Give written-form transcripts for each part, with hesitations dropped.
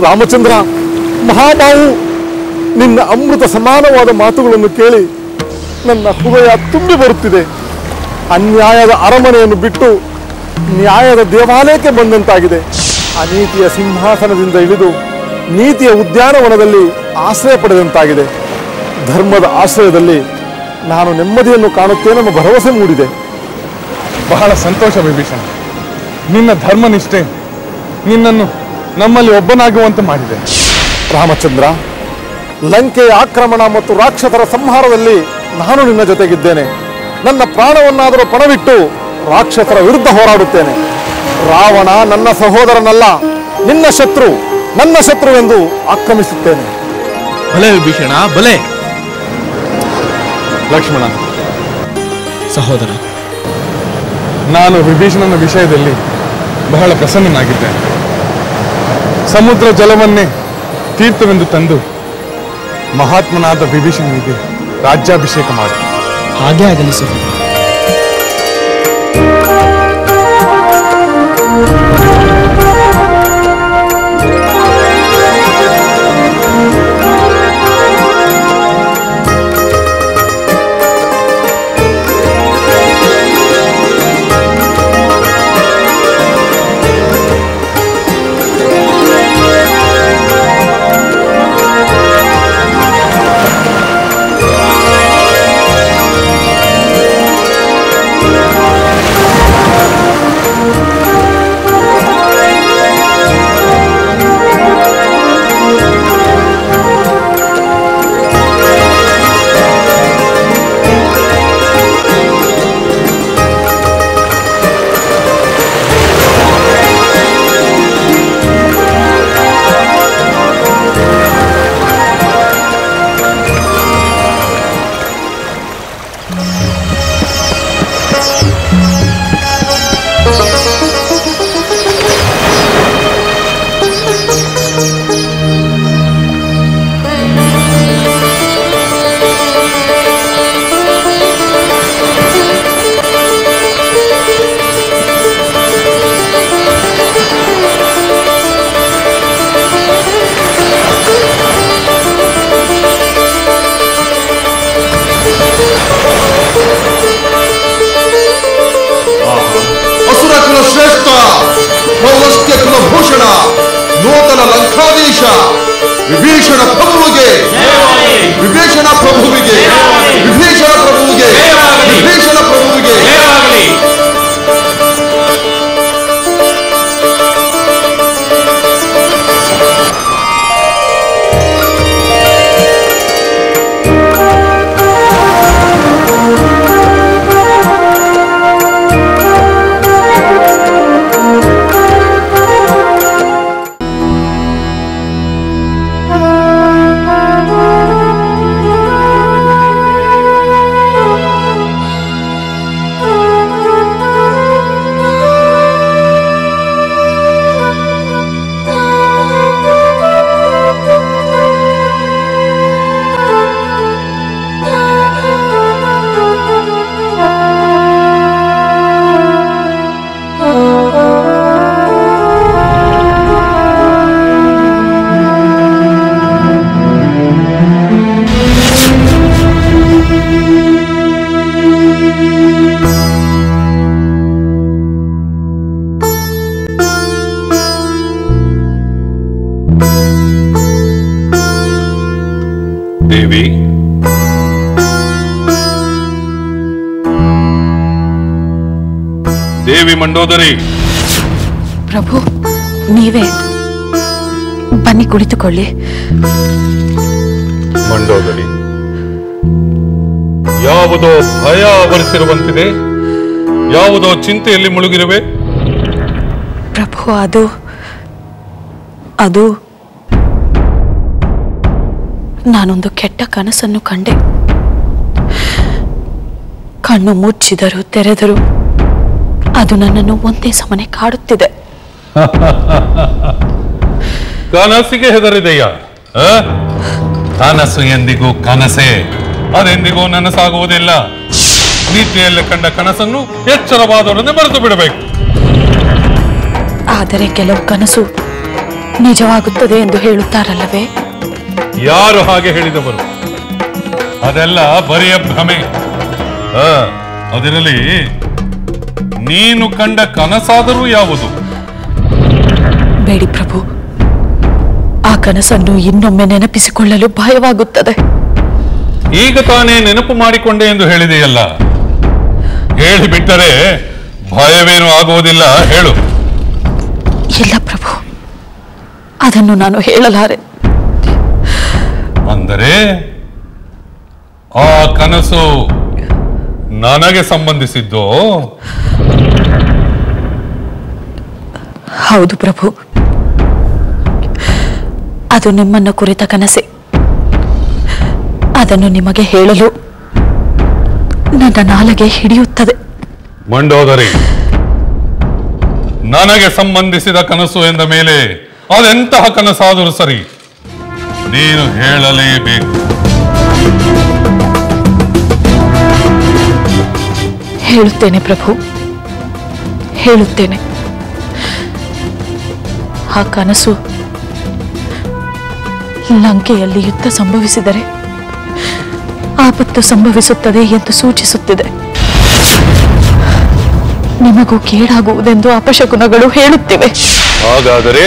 ರಾಮಚಂದ್ರ ಮಹಾಬಾಹು, ನಿನ್ನ ಅಮೃತ ಸಮಾನವಾದ ಮಾತುಗಳನ್ನು ಕೇಳಿ ನನ್ನ ಹೃದಯ ತುಂಬಿ ಬರುತ್ತಿದೆ. ಅನ್ಯಾಯದ ಅರಮನೆಯನ್ನು ಬಿಟ್ಟು ನ್ಯಾಯದ ದೇವಾಲಯಕ್ಕೆ ಬಂದಂತಾಗಿದೆ. ಅನೀತಿಯ ಸಿಂಹಾಸನದಿಂದ ಇಳಿದು ನೀತಿಯ ಉದ್ಯಾನವನದಲ್ಲಿ ಆಶ್ರಯ ಪಡೆದಂತಾಗಿದೆ. ಧರ್ಮದ ಆಶ್ರಯದಲ್ಲಿ ನಾನು ನೆಮ್ಮದಿಯನ್ನು ಕಾಣುತ್ತೇನೆಂಬ ಭರವಸೆ ಮೂಡಿದೆ. ಬಹಳ ಸಂತೋಷ ವಿಭೀಷಣ. ನಿನ್ನ ಧರ್ಮನಿಷ್ಠೆ ನಿನ್ನನ್ನು ನಮ್ಮಲ್ಲಿ ಒಬ್ಬನಾಗುವಂತೆ ಮಾಡಿದೆ. ರಾಮಚಂದ್ರ, ಲಂಕೆಯ ಆಕ್ರಮಣ ಮತ್ತು ರಾಕ್ಷಸರ ಸಂಹಾರದಲ್ಲಿ ನಾನು ನಿನ್ನ ಜೊತೆಗಿದ್ದೇನೆ. ನನ್ನ ಪ್ರಾಣವನ್ನಾದರೂ ಪಣವಿಟ್ಟು ರಾಕ್ಷಸರ ವಿರುದ್ಧ ಹೋರಾಡುತ್ತೇನೆ. ರಾವಣ ನನ್ನ ಸಹೋದರನಲ್ಲ, ನಿನ್ನ ಶತ್ರು, ನನ್ನ ಶತ್ರುವೆಂದು ಆಕ್ರಮಿಸುತ್ತೇನೆ. ಬಲೆ ವಿಭೀಷಣ, ಬಲೆ. ಲಕ್ಷ್ಮಣ ಸಹೋದರ, ನಾನು ವಿಭೀಷಣನ ವಿಷಯದಲ್ಲಿ ಬಹಳ ಪ್ರಸನ್ನನಾಗಿದ್ದೇನೆ. ಸಮುದ್ರ ಜಲವನ್ನೇ ತೀರ್ಥವೆಂದು ತಂದು ಮಹಾತ್ಮನಾದ ವಿಭೀಷಣನಿಗೆ ರಾಜ್ಯಾಭಿಷೇಕ ಮಾಡಿ. ಹಾಗೆ ಆಗಲಿ ಸಹೋದರ. ನೂತನ ಲಂಕಾಧೀಶ ವಿಭೀಷಣ ಪ್ರಭುವಿಗೆ, ವಿಭೀಷಣ ಪ್ರಭುವಿಗೆ, ವಿಭೀಷಣ ಪ್ರಭುವಿಗೆ, ವಿಭೀಷಣ ಪ್ರಭುವಿಗೆ. ದೇವಿ, ದೇವಿ ಮಂಡೋದರಿ. ಪ್ರಭು, ನೀವೇ ಬನ್ನಿ, ಕುಳಿತುಕೊಳ್ಳಿ. ಮಂಡೋದರಿ, ಯಾವುದೋ ಭಯ ಆವರಿಸಿರುವಂತಿದೆ, ಯಾವುದೋ ಚಿಂತೆಯಲ್ಲಿ ಮುಳುಗಿರುವೆ. ಪ್ರಭು, ಅದು ನಾನೊಂದು ಕೆಟ್ಟ ಕನಸನ್ನು ಕಂಡೆ. ಕಣ್ಣು ಮುಚ್ಚಿದರೂ ತೆರೆದರೂ ಅದು ನನ್ನನ್ನು ಒಂದೇ ಸಮನೆ ಕಾಡುತ್ತಿದೆ. ಕನಸಿಗೆ ಹೆದರಿದೆಯ? ಕನಸು ಎಂದಿಗೂ ಕನಸೇ, ಅದೆಂದಿಗೂ ನನಸಾಗುವುದಿಲ್ಲ. ನೀತಿಯಲ್ಲಿ ಕಂಡ ಕನಸನ್ನು ಎಚ್ಚರವಾದವರನ್ನೇ ಮರೆತು ಬಿಡಬೇಕು. ಆದರೆ ಕೆಲವು ಕನಸು ನಿಜವಾಗುತ್ತದೆ ಎಂದು ಹೇಳುತ್ತಾರಲ್ಲವೇ? ಯಾರು ಹಾಗೆ ಹೇಳಿದವರು? ಅದೆಲ್ಲ ಬರಿಯ ಭ್ರಮೆ. ಅದರಲ್ಲಿ ನೀನು ಕಂಡ ಕನಸಾದರೂ ಯಾವುದು? ಬೇಡಿ ಪ್ರಭು, ಆ ಕನಸನ್ನು ಇನ್ನೊಮ್ಮೆ ನೆನಪಿಸಿಕೊಳ್ಳಲು ಭಯವಾಗುತ್ತದೆ. ಈಗ ತಾನೇ ನೆನಪು ಮಾಡಿಕೊಂಡೆ ಎಂದು ಹೇಳಿದೆಯಲ್ಲ, ಹೇಳಿಬಿಟ್ಟರೆ ಭಯವೇನು ಆಗುವುದಿಲ್ಲ. ಹೇಳು. ಇಲ್ಲ ಪ್ರಭು, ಅದನ್ನು ನಾನು ಹೇಳಲಾರೆ. ಅಂದರೆ ಆ ಕನಸು ನನಗೆ ಸಂಬಂಧಿಸಿದ್ದು? ಹೌದು ಪ್ರಭು, ಅದು ನಿಮ್ಮನ್ನು ಕುರಿತ ಕನಸೆ. ಅದನ್ನು ನಿಮಗೆ ಹೇಳಲು ನನ್ನ ನಾಲಿಗೆ ಹಿಡಿಯುತ್ತದೆ. ಮಂಡೋದರಿ, ನನಗೆ ಸಂಬಂಧಿಸಿದ ಕನಸು ಎಂದ ಮೇಲೆ ಅದೆಂತಹ ಕನಸಾದರೂ ಸರಿ, ನೀನು ಹೇಳಲೇಬೇಕು. ಹೇಳುತ್ತೇನೆ ಪ್ರಭು, ಹೇಳುತ್ತೇನೆ. ಆ ಕನಸು ಲಂಕೆಯಲ್ಲಿ ಯುದ್ಧ ಸಂಭವಿಸಿದರೆ ಆಪತ್ತು ಸಂಭವಿಸುತ್ತದೆ ಎಂದು ಸೂಚಿಸುತ್ತಿದೆ. ನಿಮಗೂ ಕೇಡಾಗುವುದೆಂದು ಅಪಶಕುನಗಳು ಹೇಳುತ್ತಿವೆ. ಹಾಗಾದರೆ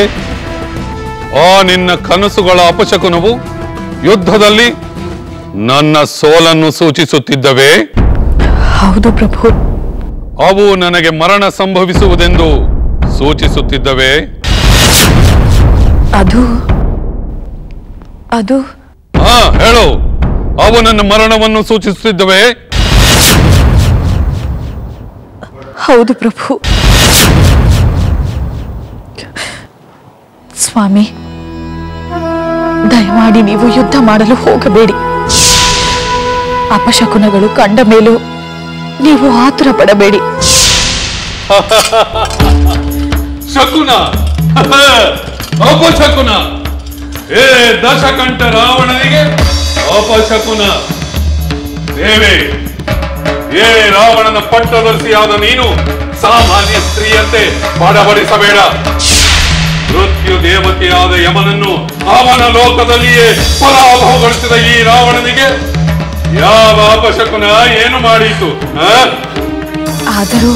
ಆ ನಿನ್ನ ಕನಸುಗಳ ಅಪಶಕುನವು ಯುದ್ಧದಲ್ಲಿ ನನ್ನ ಸೋಲನ್ನು ಸೂಚಿಸುತ್ತಿದ್ದವೇ? ಹೌದು ಪ್ರಭು. ಅವು ನನಗೆ ಮರಣ ಸಂಭವಿಸುವುದೆಂದು ಸೂಚಿಸುತ್ತಿದ್ದವೇ? ಅದು ಅದು ಹೇಳು. ಅವು ನನ್ನ ಮರಣವನ್ನು ಸೂಚಿಸುತ್ತಿದ್ದವೇ? ಹೌದು ಪ್ರಭು. ಸ್ವಾಮಿ, ದಯಮಾಡಿ ನೀವು ಯುದ್ಧ ಮಾಡಲು ಹೋಗಬೇಡಿ. ಅಪಶಕುನಗಳು ಕಂಡ ಮೇಲೂ ನೀವು ಆತುರ ಪಡಬೇಡಿ. ಶಕುನ, ಅಪಶಕುನ, ಏ ದಶಕಂಠ ರಾವಣನಿಗೆ ಅಪಶಕುನ. ದೇವಿ, ಏ ರಾವಣನ ಪಟ್ಟದರ್ಶಿಯಾದ ನೀನು ಸಾಮಾನ್ಯ ಸ್ತ್ರೀಯಂತೆ ಬಡಬಡಿಸಬೇಡ. ಮೃತ್ಯು ದೇವತೆಯಾದ ಯಮನನ್ನು ಅವನ ಲೋಕದಲ್ಲಿಯೇ ಪರಾಭವಗೊಳಿಸಿದ ಈ ರಾವಣನಿಗೆ ಯಾವ ಅಪಶಕುನ ಏನು ಮಾಡಿತು? ಆದರೂ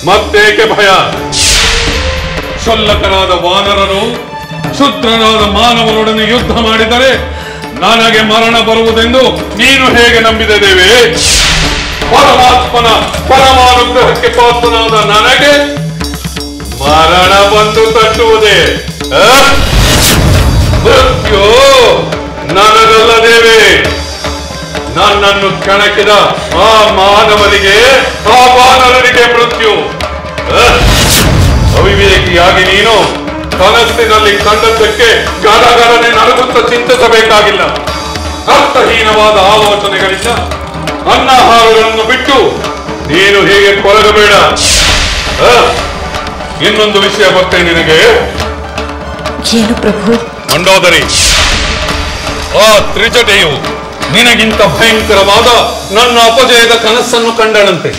ಮತ್ತೇಕೆ ಭಯ? ಕ್ಷುಲ್ಲಕರಾದ ವಾನರರು ಕ್ಷುದ್ರನಾದ ಮಾನವರೊಡನೆ ಯುದ್ಧ ಮಾಡಿದರೆ ನನಗೆ ಮರಣ ಬರುವುದೆಂದು ನೀನು ಹೇಗೆ ನಂಬಿದೆ ದೇವಿ? ಪರಮಾತ್ಮನ ಪರಮಾನುಗ್ರಹಕ್ಕೆ ಪಾತ್ರನಾದ ನನಗೆ ಮರಣ ಬಂದು ತಟ್ಟುವುದೇ? ಮೃತ್ಯು ನನಗಲ್ಲ ದೇವಿ, ನನ್ನನ್ನು ಕೆಣಕಿದ ಆ ಮಾನವರಿಗೆ, ಆ ವಾನರರಿಗೆ ಮೃತ್ಯು. ಅವಿವೇಕಿಯಾಗಿ ನೀನು ಕನಸಿನಲ್ಲಿ ಕಂಡದ್ದಕ್ಕೆ ಗಡಗಡನೆ ನಡುಗುತ್ತ ಚಿಂತಿಸಬೇಕಾಗಿಲ್ಲ. ಅರ್ಥಹೀನವಾದ ಆಲೋಚನೆಗಳಿಂದ ಅನ್ನಾಹಾರಗಳನ್ನು ಬಿಟ್ಟು ನೀನು ಹೀಗೆ ಕೊರಗಬೇಡ. ಇನ್ನೊಂದು ವಿಷಯ ಬರ್ತೇನೆ ನಿನಗೆ. ಏನು ಪ್ರಭು? ಮಂಡೋದರಿ, ಆ ತ್ರಿಜಟೆಯು ನಿನಗಿಂತ ಭಯಂಕರವಾದ ನನ್ನ ಅಪಜಯದ ಕನಸನ್ನು ಕಂಡಳಂತೆ.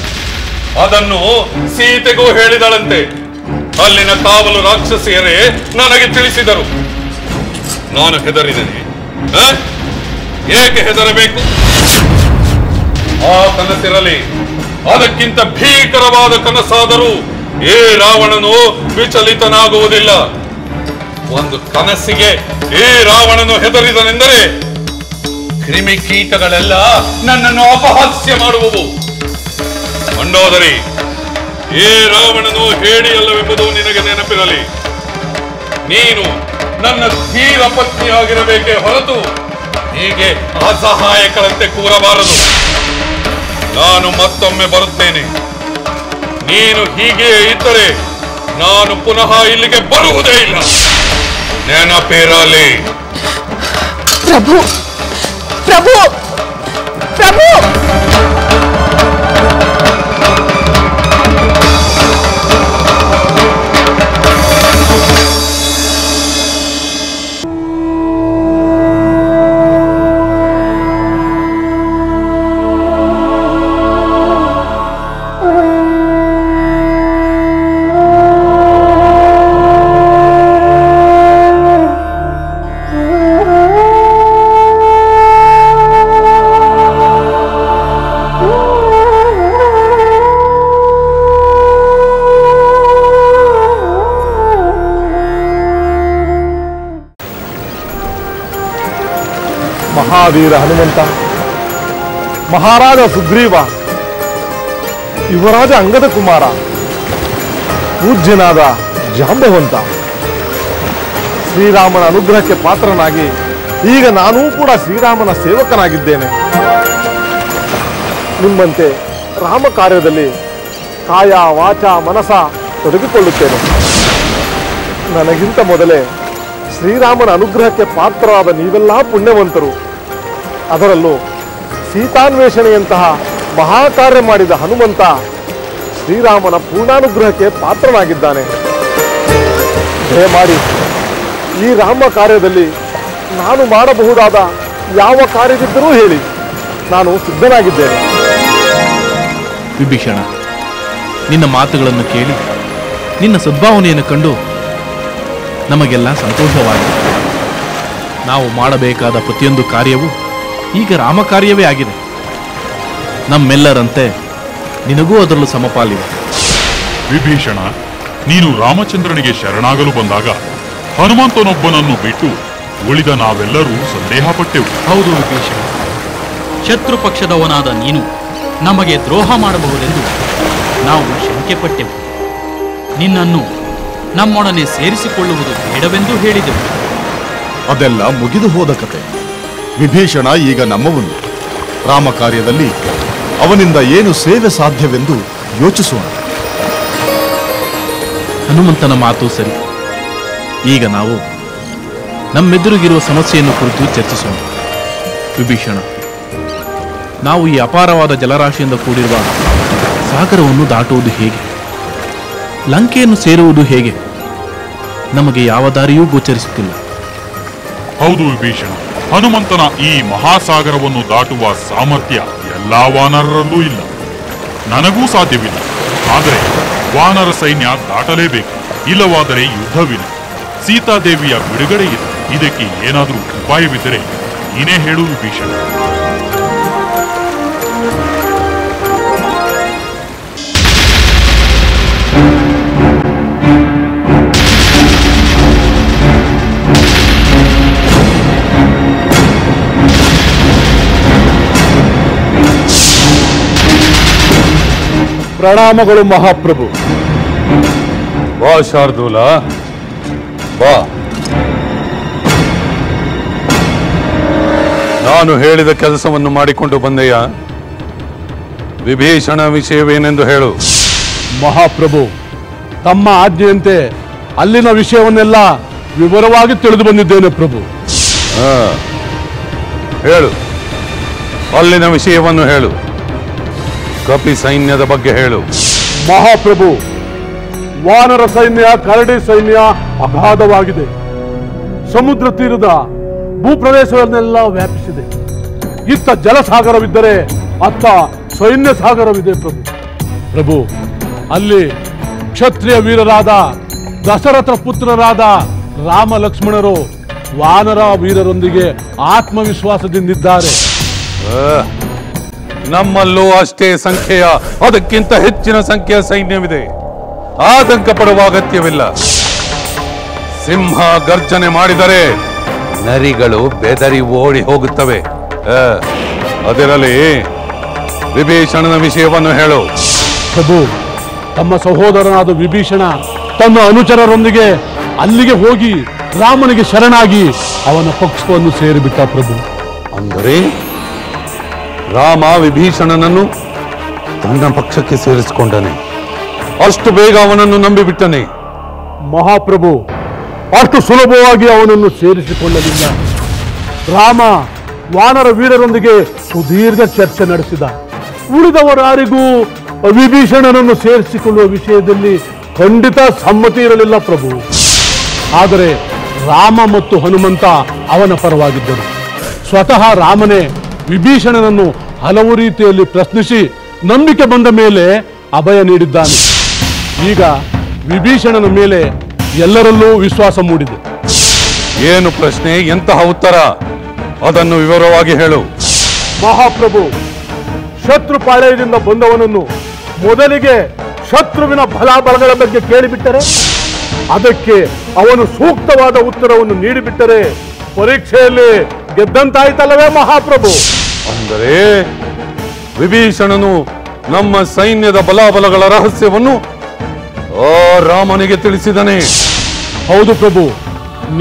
ಅದನ್ನು ಸೀತೆಗೂ ಹೇಳಿದಳಂತೆ. ಅಲ್ಲಿನ ಕಾವಲು ರಾಕ್ಷಸಿಯರೇ ನನಗೆ ತಿಳಿಸಿದರು. ನಾನು ಹೆದರಿದ್ದೇನೆ. ಏಕೆ ಹೆದರಬೇಕು? ಆ ಕನಸಿರಲಿ ಅದಕ್ಕಿಂತ ಭೀಕರವಾದ ಕನಸಾದರೂ ಏ ರಾವಣನು ವಿಚಲಿತನಾಗುವುದಿಲ್ಲ. ಒಂದು ಕನಸಿಗೆ ಏ ರಾವಣನು ಹೆದರಿದನೆಂದರೆ ಕ್ರಿಮಿಕೀಟಗಳೆಲ್ಲ ನನ್ನನ್ನು ಅಪಹಾಸ್ಯ ಮಾಡುವವು. ಮಂಡೋದರಿ, ಏ ರಾವಣನು ಹೇಡಿಯಲ್ಲವೆಂಬುದು ನಿನಗೆ ನೆನಪಿರಲಿ. ನೀನು ನನ್ನ ಧೀರ ಪತ್ನಿಯಾಗಿರಬೇಕೇ ಹೊರತು ಹೀಗೆ ಅಸಹಾಯಕರಂತೆ ಕೂರಬಾರದು. ನಾನು ಮತ್ತೊಮ್ಮೆ ಬರುತ್ತೇನೆ. ನೀನು ಹೀಗೆ ಇದ್ದರೆ ನಾನು ಪುನಃ ಇಲ್ಲಿಗೆ ಬರುವುದೇ ಇಲ್ಲ. ನೆನಪಿರಲಿ. ಪ್ರಭು, ಪ್ರಭು, ಪ್ರಭು! ಮಹಾವೀರ ಹನುಮಂತ, ಮಹಾರಾಜ ಸುಗ್ರೀವ, ಯುವರಾಜ ಅಂಗದ ಕುಮಾರ, ಪೂಜ್ಯನಾದ ಜಾಂಬವಂತ, ಶ್ರೀರಾಮನ ಅನುಗ್ರಹಕ್ಕೆ ಪಾತ್ರನಾಗಿ ಈಗ ನಾನೂ ಕೂಡ ಶ್ರೀರಾಮನ ಸೇವಕನಾಗಿದ್ದೇನೆ. ನಿಮ್ಮಂತೆ ರಾಮ ಕಾರ್ಯದಲ್ಲಿ ಕಾಯ ವಾಚ ಮನಸ ತೊಡಗಿಕೊಳ್ಳುತ್ತೇನೆ. ನನಗಿಂತ ಮೊದಲೇ ಶ್ರೀರಾಮನ ಅನುಗ್ರಹಕ್ಕೆ ಪಾತ್ರರಾದ ನೀವೆಲ್ಲ ಪುಣ್ಯವಂತರು. ಅದರಲ್ಲೂ ಸೀತಾನ್ವೇಷಣೆಯಂತಹ ಮಹಾಕಾರ್ಯ ಮಾಡಿದ ಹನುಮಂತ ಶ್ರೀರಾಮನ ಪೂರ್ಣಾನುಗ್ರಹಕ್ಕೆ ಪಾತ್ರನಾಗಿದ್ದಾನೆ. ದಯಮಾಡಿ ಈ ರಾಮ ಕಾರ್ಯದಲ್ಲಿ ನಾನು ಮಾಡಬಹುದಾದ ಯಾವ ಕಾರ್ಯವಿದ್ದರೂ ಹೇಳಿ, ನಾನು ಸಿದ್ಧನಾಗಿದ್ದೇನೆ. ವಿಭೀಷಣ, ನಿನ್ನ ಮಾತುಗಳನ್ನು ಕೇಳಿ ನಿನ್ನ ಸದ್ಭಾವನೆಯನ್ನು ಕಂಡು ನಮಗೆಲ್ಲ ಸಂತೋಷವಾಗಿದೆ. ನಾವು ಮಾಡಬೇಕಾದ ಪ್ರತಿಯೊಂದು ಕಾರ್ಯವೂ ಈಗ ರಾಮ ಕಾರ್ಯವೇ ಆಗಿದೆ. ನಮ್ಮೆಲ್ಲರಂತೆ ನಿನಗೂ ಅದರಲ್ಲೂ ಸಮಪಾಲಿದೆ. ವಿಭೀಷಣ, ನೀನು ರಾಮಚಂದ್ರನಿಗೆ ಶರಣಾಗಲು ಬಂದಾಗ ಹನುಮಂತನೊಬ್ಬನನ್ನು ಬಿಟ್ಟು ಉಳಿದ ನಾವೆಲ್ಲರೂ ಸಂದೇಹ ಪಟ್ಟೆವು. ಹೌದು ವಿಭೀಷಣ, ಶತ್ರು ಪಕ್ಷದವನಾದ ನೀನು ನಮಗೆ ದ್ರೋಹ ಮಾಡಬಹುದೆಂದು ನಾವು ಶಂಕೆ ಪಟ್ಟೆವು. ನಿನ್ನನ್ನು ನಮ್ಮೊಡನೆ ಸೇರಿಸಿಕೊಳ್ಳುವುದು ಬೇಡವೆಂದು ಹೇಳಿದೆವು. ಅದೆಲ್ಲ ಮುಗಿದು ಹೋದ ಕತೆ. ವಿಭೀಷಣ ಈಗ ನಮ್ಮವನು. ರಾಮ ಕಾರ್ಯದಲ್ಲಿ ಅವನಿಂದ ಏನು ಸೇವೆ ಸಾಧ್ಯವೆಂದು ಯೋಚಿಸೋಣ. ಹನುಮಂತನ ಮಾತು ಸರಿ. ಈಗ ನಾವು ನಮ್ಮೆದುರಿಗಿರುವ ಸಮಸ್ಯೆಯನ್ನು ಕುರಿತು ಚರ್ಚಿಸೋಣ. ವಿಭೀಷಣ, ನಾವು ಈ ಅಪಾರವಾದ ಜಲರಾಶಿಯಿಂದ ಕೂಡಿರುವ ಸಾಗರವನ್ನು ದಾಟುವುದು ಹೇಗೆ? ಲಂಕೆಯನ್ನು ಸೇರುವುದು ಹೇಗೆ? ನಮಗೆ ಯಾವ ದಾರಿಯೂ ಗೋಚರಿಸುತ್ತಿಲ್ಲ. ಹೌದು ವಿಭೀಷಣ, ಹನುಮಂತನ ಈ ಮಹಾಸಾಗರವನ್ನು ದಾಟುವ ಸಾಮರ್ಥ್ಯ ಎಲ್ಲಾ ವಾನರರಲ್ಲೂ ಇಲ್ಲ. ನನಗೂ ಸಾಧ್ಯವಿಲ್ಲ. ಆದರೆ ವಾನರ ಸೈನ್ಯ ದಾಟಲೇಬೇಕು. ಇಲ್ಲವಾದರೆ ಯುದ್ಧವಿಲ್ಲ. ಸೀತಾದೇವಿಯ ಬಿಡುಗಡೆ ಇದೆ. ಇದಕ್ಕೆ ಏನಾದರೂ ಉಪಾಯವಿದ್ದರೆ ನೀನೇ ಹೇಳು ವಿಭೀಷಣ. ಪ್ರಣಾಮಗಳು ಮಹಾಪ್ರಭು. ಬಾ ಶಾರ್ದೂಲ, ಬಾ. ನಾನು ಹೇಳಿದ ಕೆಲಸವನ್ನು ಮಾಡಿಕೊಂಡು ಬಂದೆಯ? ವಿಭೀಷಣ ವಿಷಯವೇನೆಂದು ಹೇಳು. ಮಹಾಪ್ರಭು, ತಮ್ಮ ಆಜ್ಞೆಯಂತೆ ಅಲ್ಲಿನ ವಿಷಯವನ್ನೆಲ್ಲ ವಿವರವಾಗಿ ತಿಳಿದು ಬಂದಿದ್ದೇನೆ ಪ್ರಭು. ಹೇಳು, ಅಲ್ಲಿನ ವಿಷಯವನ್ನು ಹೇಳು. ಕಪಿ ಸೈನ್ಯದ ಬಗ್ಗೆ ಹೇಳು. ಮಹಾಪ್ರಭು, ವಾನರ ಸೈನ್ಯ, ಕರಡಿ ಸೈನ್ಯ ಅಗಾಧವಾಗಿದೆ. ಸಮುದ್ರ ತೀರದ ಭೂಪ್ರದೇಶವನ್ನೆಲ್ಲ ವ್ಯಾಪಿಸಿದೆ. ಇತ್ತ ಜಲಸಾಗರವಿದ್ದರೆ ಅತ್ತ ಸೈನ್ಯ ಸಾಗರವಿದೆ ಪ್ರಭು. ಪ್ರಭು, ಅಲ್ಲಿ ಕ್ಷತ್ರಿಯ ವೀರರಾದ ದಶರಥ ಪುತ್ರರಾದ ರಾಮ ಲಕ್ಷ್ಮಣರು ವಾನರ ವೀರರೊಂದಿಗೆ ಆತ್ಮವಿಶ್ವಾಸದಿಂದಿದ್ದಾರೆ. ನಮ್ಮಲ್ಲೂ ಅಷ್ಟೇ ಸಂಖ್ಯೆಯ, ಅದಕ್ಕಿಂತ ಹೆಚ್ಚಿನ ಸಂಖ್ಯೆಯ ಸೈನ್ಯವಿದೆ. ಆತಂಕ ಪಡುವ ಅಗತ್ಯವಿಲ್ಲ. ಸಿಂಹ ಗರ್ಜನೆ ಮಾಡಿದರೆ ನರಿಗಳು ಬೆದರಿ ಓಡಿ ಹೋಗುತ್ತವೆ. ಅದರಲ್ಲಿ ವಿಭೀಷಣನ ವಿಷಯವನ್ನು ಹೇಳು. ಪ್ರಭು, ತಮ್ಮ ಸಹೋದರನಾದ ವಿಭೀಷಣ ತನ್ನ ಅನುಚರರೊಂದಿಗೆ ಅಲ್ಲಿಗೆ ಹೋಗಿ ರಾಮನಿಗೆ ಶರಣಾಗಿ ಅವನ ಪಕ್ಷವನ್ನು ಸೇರಿಬಿಟ್ಟ ಪ್ರಭು. ಅಂದರೆ ರಾಮ ವಿಭೀಷಣನನ್ನು ತನ್ನ ಪಕ್ಷಕ್ಕೆ ಸೇರಿಸಿಕೊಂಡನೆ. ಅಷ್ಟು ಬೇಗ ಅವನನ್ನು ನಂಬಿಬಿಟ್ಟನೆ. ಮಹಾಪ್ರಭು, ಅಷ್ಟು ಸುಲಭವಾಗಿ ಅವನನ್ನು ಸೇರಿಸಿಕೊಳ್ಳಲಿಲ್ಲ. ರಾಮ ವಾನರ ವೀರರೊಂದಿಗೆ ಸುದೀರ್ಘ ಚರ್ಚೆ ನಡೆಸಿದ. ಉಳಿದವರಾರಿಗೂ ವಿಭೀಷಣನನ್ನು ಸೇರಿಸಿಕೊಳ್ಳುವ ವಿಷಯದಲ್ಲಿ ಖಂಡಿತ ಸಮ್ಮತಿ ಇರಲಿಲ್ಲ ಪ್ರಭು. ಆದರೆ ರಾಮ ಮತ್ತು ಹನುಮಂತ ಅವನ ಪರವಾಗಿದ್ದರು. ಸ್ವತಃ ರಾಮನೇ ವಿಭೀಷಣನನ್ನು ಹಲವು ರೀತಿಯಲ್ಲಿ ಪ್ರಶ್ನಿಸಿ ನಂಬಿಕೆ ಬಂದ ಮೇಲೆ ಅಭಯ ನೀಡಿದ್ದಾನೆ. ಈಗ ವಿಭೀಷಣನ ಮೇಲೆ ಎಲ್ಲರಲ್ಲೂ ವಿಶ್ವಾಸ ಮೂಡಿದೆ. ಏನು ಪ್ರಶ್ನೆ, ಎಂತಹ ಉತ್ತರ? ಅದನ್ನು ವಿವರವಾಗಿ ಹೇಳು. ಮಹಾಪ್ರಭು, ಶತ್ರು ಪಾಳೆಯದಿಂದ ಬಂದವನನ್ನು ಮೊದಲಿಗೆ ಶತ್ರುವಿನ ಬಲಾಬಲಗಳ ಬಗ್ಗೆ ಕೇಳಿಬಿಟ್ಟರೆ, ಅದಕ್ಕೆ ಅವನು ಸೂಕ್ತವಾದ ಉತ್ತರವನ್ನು ನೀಡಿಬಿಟ್ಟರೆ ಪರೀಕ್ಷೆಯಲ್ಲಿ ಗೆದ್ದಂತಾಯ್ತಲ್ಲವೇ ಮಹಾಪ್ರಭು? ಅಂದರೆ ವಿಭೀಷಣನು ನಮ್ಮ ಸೈನ್ಯದ ಬಲಾಬಲಗಳ ರಹಸ್ಯವನ್ನು ಆ ರಾಮನಿಗೆ ತಿಳಿಸಿದನೇ? ಹೌದು ಪ್ರಭು,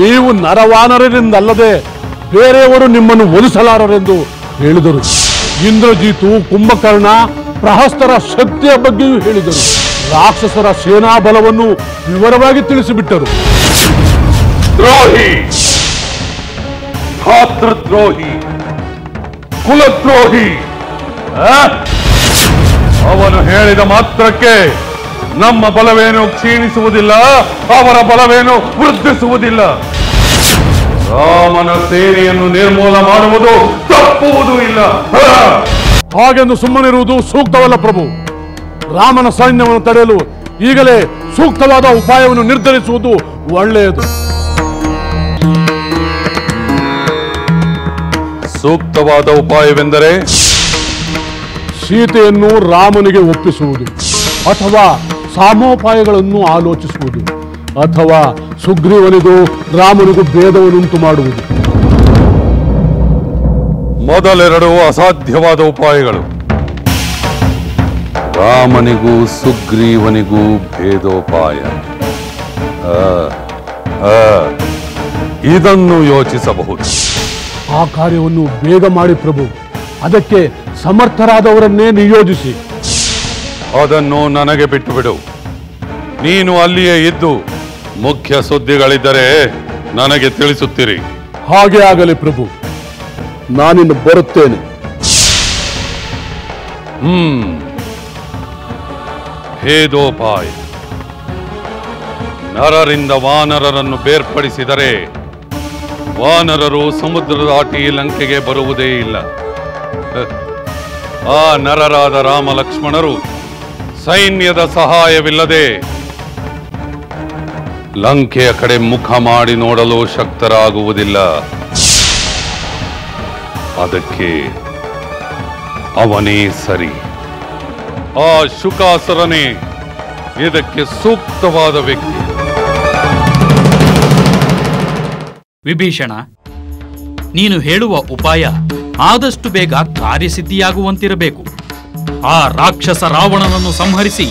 ನೀವು ನರವಾನರರಿಂದಲ್ಲದೆ ಬೇರೆಯವರು ನಿಮ್ಮನ್ನು ಒಲಿಸಲಾರರೆಂದು ಹೇಳಿದರು. ಇಂದ್ರಜಿತು, ಕುಂಭಕರ್ಣ, ಪ್ರಹಸ್ತರ ಶಕ್ತಿಯ ಬಗ್ಗೆಯೂ ಹೇಳಿದರು. ರಾಕ್ಷಸರ ಸೇನಾ ಬಲವನ್ನು ವಿವರವಾಗಿ ತಿಳಿಸಿಬಿಟ್ಟರು. ದ್ರೋಹಿ, ಭಾತೃದ್ರೋಹಿ, ಕುಲದ್ರೋಹಿ. ಅವನು ಹೇಳಿದ ಮಾತ್ರಕ್ಕೆ ನಮ್ಮ ಬಲವೇನು ಕ್ಷೀಣಿಸುವುದಿಲ್ಲ, ಅವರ ಬಲವೇನು ವೃದ್ಧಿಸುವುದಿಲ್ಲ. ರಾಮನ ಸೇನೆಯನ್ನು ನಿರ್ಮೂಲ ಮಾಡುವುದು ತಪ್ಪುವುದೂ ಇಲ್ಲ. ಹಾಗೆಂದು ಸುಮ್ಮನಿರುವುದು ಸೂಕ್ತವಲ್ಲ ಪ್ರಭು. ರಾಮನ ಸೈನ್ಯವನ್ನು ತಡೆಯಲು ಈಗಲೇ ಸೂಕ್ತವಾದ ಉಪಾಯವನ್ನು ನಿರ್ಧರಿಸುವುದು ಒಳ್ಳೆಯದು. ಸೂಕ್ತವಾದ ಉಪಾಯವೆಂದರೆ ಸೀತೆಯನ್ನು ರಾಮನಿಗೆ ಒಪ್ಪಿಸುವುದು, ಅಥವಾ ಸಾಮೋಪಾಯಗಳನ್ನು ಆಲೋಚಿಸುವುದು, ಅಥವಾ ಸುಗ್ರೀವನಿಗೂ ರಾಮನಿಗೂ ಭೇದವನ್ನುಂಟು ಮಾಡುವುದು. ಮೊದಲೆರಡು ಅಸಾಧ್ಯವಾದ ಉಪಾಯಗಳು. ರಾಮನಿಗೂ ಸುಗ್ರೀವನಿಗೂ ಭೇದೋಪಾಯ. ಇದನ್ನು ಯೋಚಿಸಬಹುದು. ಆ ಕಾರ್ಯವನ್ನು ಬೇಗ ಮಾಡಿ ಪ್ರಭು. ಅದಕ್ಕೆ ಸಮರ್ಥರಾದವರನ್ನೇ ನಿಯೋಜಿಸಿ. ಅದನ್ನು ನನಗೆ ಬಿಟ್ಟು ಬಿಡು. ನೀನು ಅಲ್ಲಿಯೇ ಇದ್ದು ಮುಖ್ಯ ಸುದ್ದಿಗಳಿದ್ದರೆ ನನಗೆ ತಿಳಿಸುತ್ತೀರಿ. ಹಾಗೆ ಆಗಲಿ ಪ್ರಭು, ನಾನಿನ್ನು ಬರುತ್ತೇನೆ. ಭೇದೋಪಾಯ. ನರರಿಂದ ವಾನರರನ್ನು ಬೇರ್ಪಡಿಸಿದರೆ ವಾನರರು ಸಮುದ್ರ ದಾಟಿ ಲಂಕೆಗೆ ಬರುವುದೇ ಇಲ್ಲ. ಆ ನರರಾದ ರಾಮ ಲಕ್ಷ್ಮಣರು ಸೈನ್ಯದ ಸಹಾಯವಿಲ್ಲದೆ ಲಂಕೆಯ ಕಡೆ ಮುಖ ಮಾಡಿ ನೋಡಲು ಶಕ್ತರಾಗುವುದಿಲ್ಲ. ಅದಕ್ಕೆ ಅವನೇ ಸರಿ. ಆ ಶುಕಾಸುರನೇ ಇದಕ್ಕೆ ಸೂಕ್ತವಾದ ವ್ಯಕ್ತಿ. ವಿಭೀಷಣ, ನೀನು ಹೇಳುವ ಉಪಾಯ ಆದಷ್ಟು ಬೇಗ ಕಾರ್ಯಸಿದ್ಧಿಯಾಗುವಂತಿರಬೇಕು. ಆ ರಾಕ್ಷಸ ರಾವಣನನ್ನು ಸಂಹರಿಸಿ